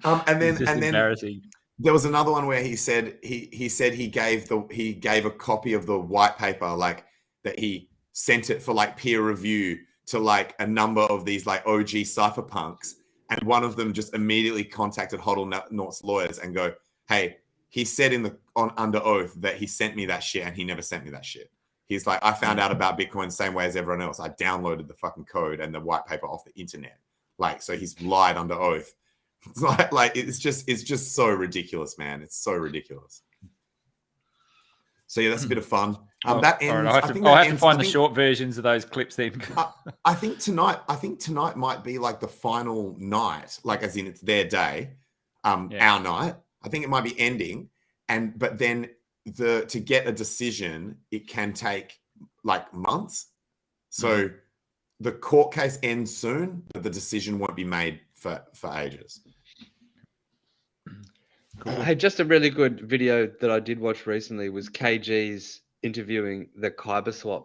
Speaker 1: And then
Speaker 2: embarrassing.
Speaker 1: There was another one where he said he gave a copy of the white paper, like that he sent it for like peer review to like a number of these like OG cypherpunks, and one of them just immediately contacted Hoddle-Nort's lawyers and go, hey, he said under oath that he sent me that shit, and he never sent me that shit. He's like, I found out about Bitcoin the same way as everyone else. I downloaded the fucking code and the white paper off the internet. Like, so he's lied under oath. It's like it's just so ridiculous, man. It's so ridiculous. So yeah, that's a bit of fun. That ends.
Speaker 2: Right, I'll have to find the short versions of those clips then.
Speaker 1: I think tonight might be like the final night, like as in it's their day, our night. I think it might be ending, but then to get a decision, it can take like months. So the court case ends soon, but the decision won't be made for ages.
Speaker 3: Cool. Hey, just a really good video that I did watch recently was KG's interviewing the Kyberswap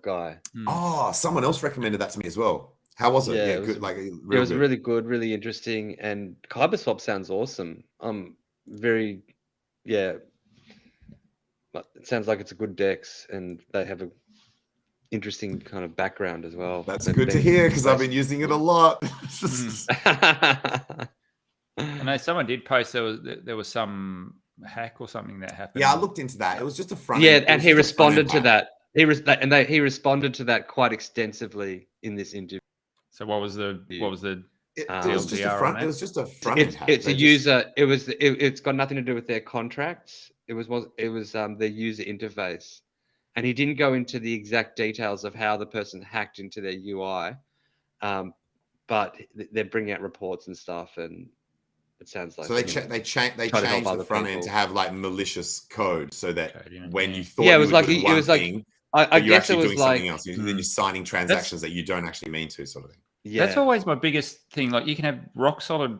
Speaker 3: guy.
Speaker 1: Oh, someone else recommended that to me as well. How was it?
Speaker 3: Yeah,
Speaker 1: Good.
Speaker 3: It was really good, really interesting, and Kyberswap sounds awesome. Very, yeah. It sounds like it's a good DEX, and they have a interesting kind of background as well.
Speaker 1: That's good to hear because I've been using it a lot.
Speaker 2: I know someone did post there was some hack or something that happened.
Speaker 1: Yeah, I looked into that. It was just a front.
Speaker 3: Yeah, and he responded to that. He responded to that quite extensively in this interview.
Speaker 2: So what was the
Speaker 1: It was just a front. It was just a front.
Speaker 3: It's a user. It's got nothing to do with their contracts. It was their user interface, and he didn't go into the exact details of how the person hacked into their UI, but they're bringing out reports and stuff, and it sounds like
Speaker 1: so they changed the front end to have like malicious code, so that when you thought I guess it was doing something else. Then you're signing transactions that you don't actually mean to, sort of thing.
Speaker 2: Yeah, that's always my biggest thing. Like you can have rock solid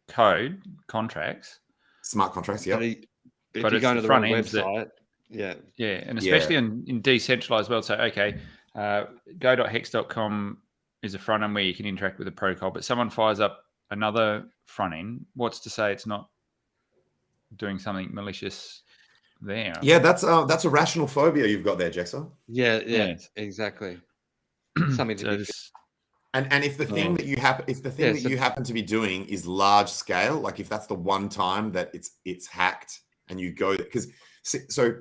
Speaker 2: code contracts,
Speaker 1: smart contracts, yeah.
Speaker 3: But if you go to the front end website,
Speaker 2: and especially in decentralized world. So okay, go.hex.com is a front end where you can interact with a protocol, but someone fires up another front end. What's to say it's not doing something malicious there?
Speaker 1: Yeah, that's a rational phobia you've got there, Jexo.
Speaker 3: Yeah, exactly. Something to be.
Speaker 1: And if the thing that you happen to be doing is large scale, like if that's the one time that it's hacked and you go, because so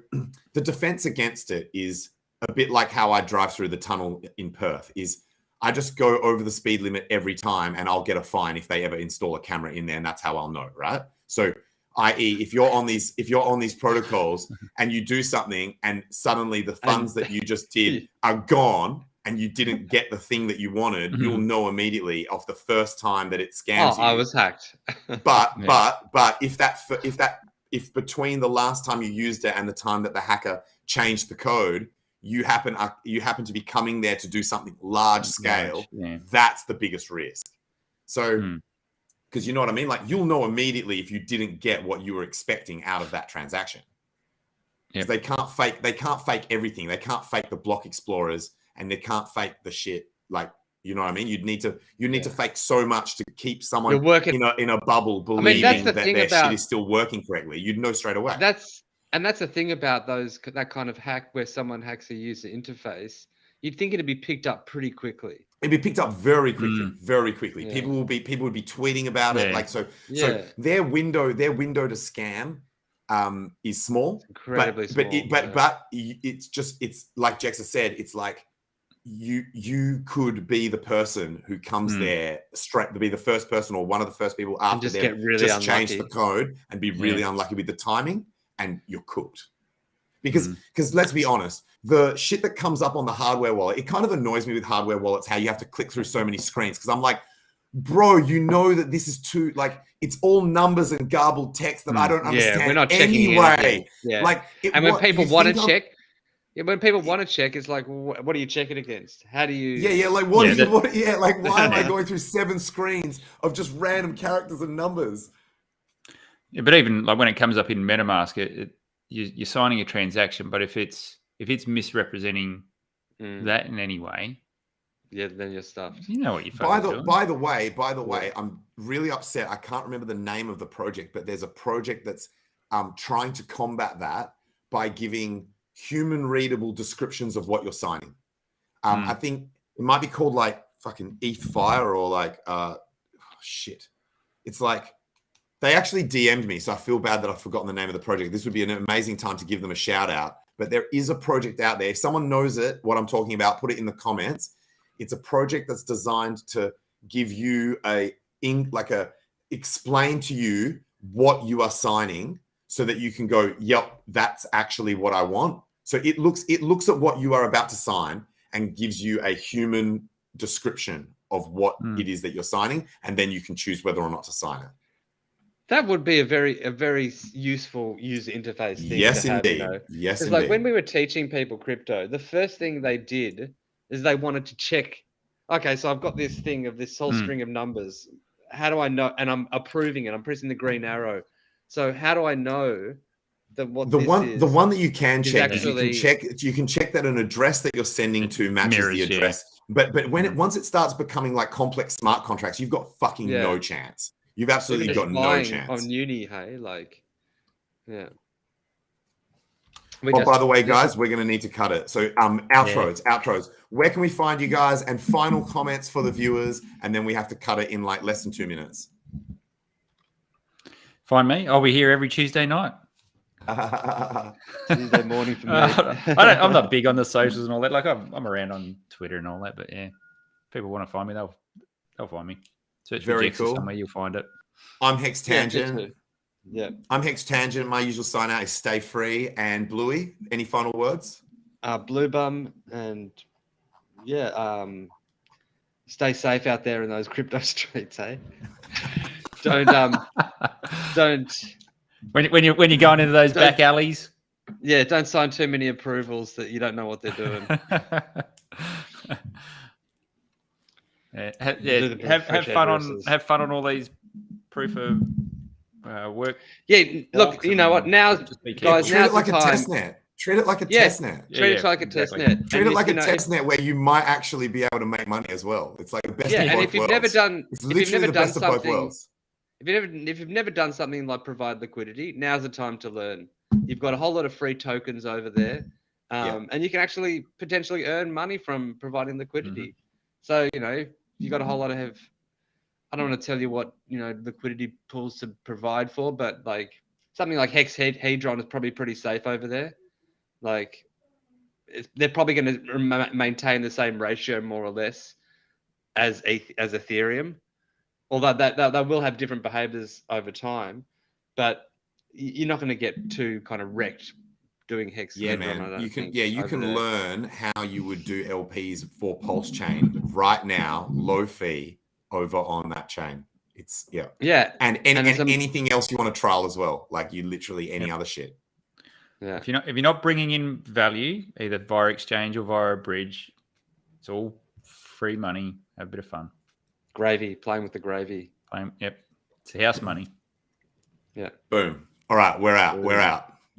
Speaker 1: the defense against it is a bit like how I drive through the tunnel in Perth. Is I just go over the speed limit every time and I'll get a fine if they ever install a camera in there, and that's how I'll know, right? So, i.e., if you're on these protocols and you do something and suddenly the funds that you just did are gone, and you didn't get the thing that you wanted, you'll know immediately off the first time that it scams you.
Speaker 3: I was hacked.
Speaker 1: But if between the last time you used it and the time that the hacker changed the code, you happen to be coming there to do something large scale, that's the biggest risk. So, because you know what I mean? Like you'll know immediately if you didn't get what you were expecting out of that transaction. Because they can't fake everything. They can't fake the block explorers. And they can't fake the shit, like, you know what I mean? You'd need to fake so much to keep someone in a bubble believing that their shit is still working correctly. You'd know straight away.
Speaker 3: That's the thing about that kind of hack where someone hacks a user interface. You'd think it'd be picked up pretty quickly.
Speaker 1: It'd be picked up very quickly, very quickly. Yeah. People would be tweeting about it, like so. Yeah. So their window to scam is small,
Speaker 3: incredibly small.
Speaker 1: But it's like Jexa said, it's like. You could be the person who comes there straight to be the first person or one of the first people after they just change the code and be really unlucky with the timing, and you're cooked. Because let's be honest, the shit that comes up on the hardware wallet, it kind of annoys me with hardware wallets how you have to click through so many screens, because I'm like, bro, you know that this is too, like, it's all numbers and garbled text that I don't understand.
Speaker 3: We're not checking
Speaker 1: anyway.
Speaker 3: Like, when people want to check. Yeah, when people want to check, it's like, what are you checking against? How do you?
Speaker 1: Yeah, like why am I going through 7 screens of just random characters and numbers?
Speaker 2: Yeah, but even like when it comes up in MetaMask, you're signing a transaction, but if it's misrepresenting that in any way,
Speaker 3: then you're stuffed.
Speaker 2: You know what you're doing.
Speaker 1: By the way, I'm really upset. I can't remember the name of the project, but there's a project that's trying to combat that by giving human readable descriptions of what you're signing. I think it might be called like fucking ETH Fire or like shit. It's like they actually DM'd me, so I feel bad that I've forgotten the name of the project. This would be an amazing time to give them a shout out. But there is a project out there. If someone knows it, what I'm talking about, put it in the comments. It's a project that's designed to give you explain to you what you are signing, so that you can go, yep, that's actually what I want. So it looks at what you are about to sign and gives you a human description of what it is that you're signing, and then you can choose whether or not to sign it.
Speaker 3: That would be a very useful user interface thing.
Speaker 1: Yes,
Speaker 3: to have,
Speaker 1: indeed.
Speaker 3: You know?
Speaker 1: Yes,
Speaker 3: indeed. Like when we were teaching people crypto, the first thing they did is they wanted to check. Okay, so I've got this thing of this whole string of numbers. How do I know? And I'm approving it. I'm pressing the green arrow. So how do I know that what
Speaker 1: the
Speaker 3: this
Speaker 1: one
Speaker 3: is,
Speaker 1: the one that you can check
Speaker 3: actually,
Speaker 1: is you can check that an address that you're sending to matches
Speaker 2: mirrors,
Speaker 1: the address. But when once it starts becoming like complex smart contracts, you've got fucking no chance. You've absolutely got no chance.
Speaker 3: On uni, hey, like, yeah.
Speaker 1: Oh, by the way, guys, we're going to need to cut it. So outros. Where can we find you guys? And final comments for the viewers. And then we have to cut it in like less than 2 minutes.
Speaker 2: Find me. I'll be here every Tuesday night.
Speaker 3: Tuesday morning for me.
Speaker 2: I'm not big on the socials and all that. Like I'm around on Twitter and all that. But yeah, if people want to find me, they'll find me. Search for HEX cool. Somewhere, you'll find it.
Speaker 1: I'm Hex Tangent.
Speaker 3: Yeah.
Speaker 1: I'm Hex Tangent. My usual sign out is stay free. And Bluey, any final words?
Speaker 3: Blue Bum and stay safe out there in those crypto streets, eh? Don't
Speaker 2: when you're going into those back alleys.
Speaker 3: Yeah, don't sign too many approvals that you don't know what they're doing.
Speaker 2: Have fun on all these proof of work.
Speaker 3: Yeah, look, you know what? Now, guys,
Speaker 1: treat it like a test net. Treat it like a test net.
Speaker 3: Treat it like a test net.
Speaker 1: Treat it like a test net where you might actually be able to make money as well. It's like the best of both worlds.
Speaker 3: If you've never done,
Speaker 1: something,
Speaker 3: if you've never done something like provide liquidity, now's the time to learn. You've got a whole lot of free tokens over there, and you can actually potentially earn money from providing liquidity. So you got a whole lot of I don't want to tell you what liquidity pools to provide for, but like something like Hex Hedron is probably pretty safe over there. Like they're probably going to maintain the same ratio more or less as Ethereum, although they will have different behaviors over time. But you're not going to get too kind of wrecked doing Hex.
Speaker 1: Yeah, man. You can learn how you would do LPs for PulseChain right now, low fee, over on that chain. It's and anything else you want to trial as well, like you literally any other shit.
Speaker 3: Yeah.
Speaker 2: If you're not bringing in value either via exchange or via a bridge, it's all free money. Have a bit of fun.
Speaker 3: Gravy, playing with the gravy.
Speaker 2: Yep, it's house money.
Speaker 3: Yeah.
Speaker 1: Boom. All right, we're out.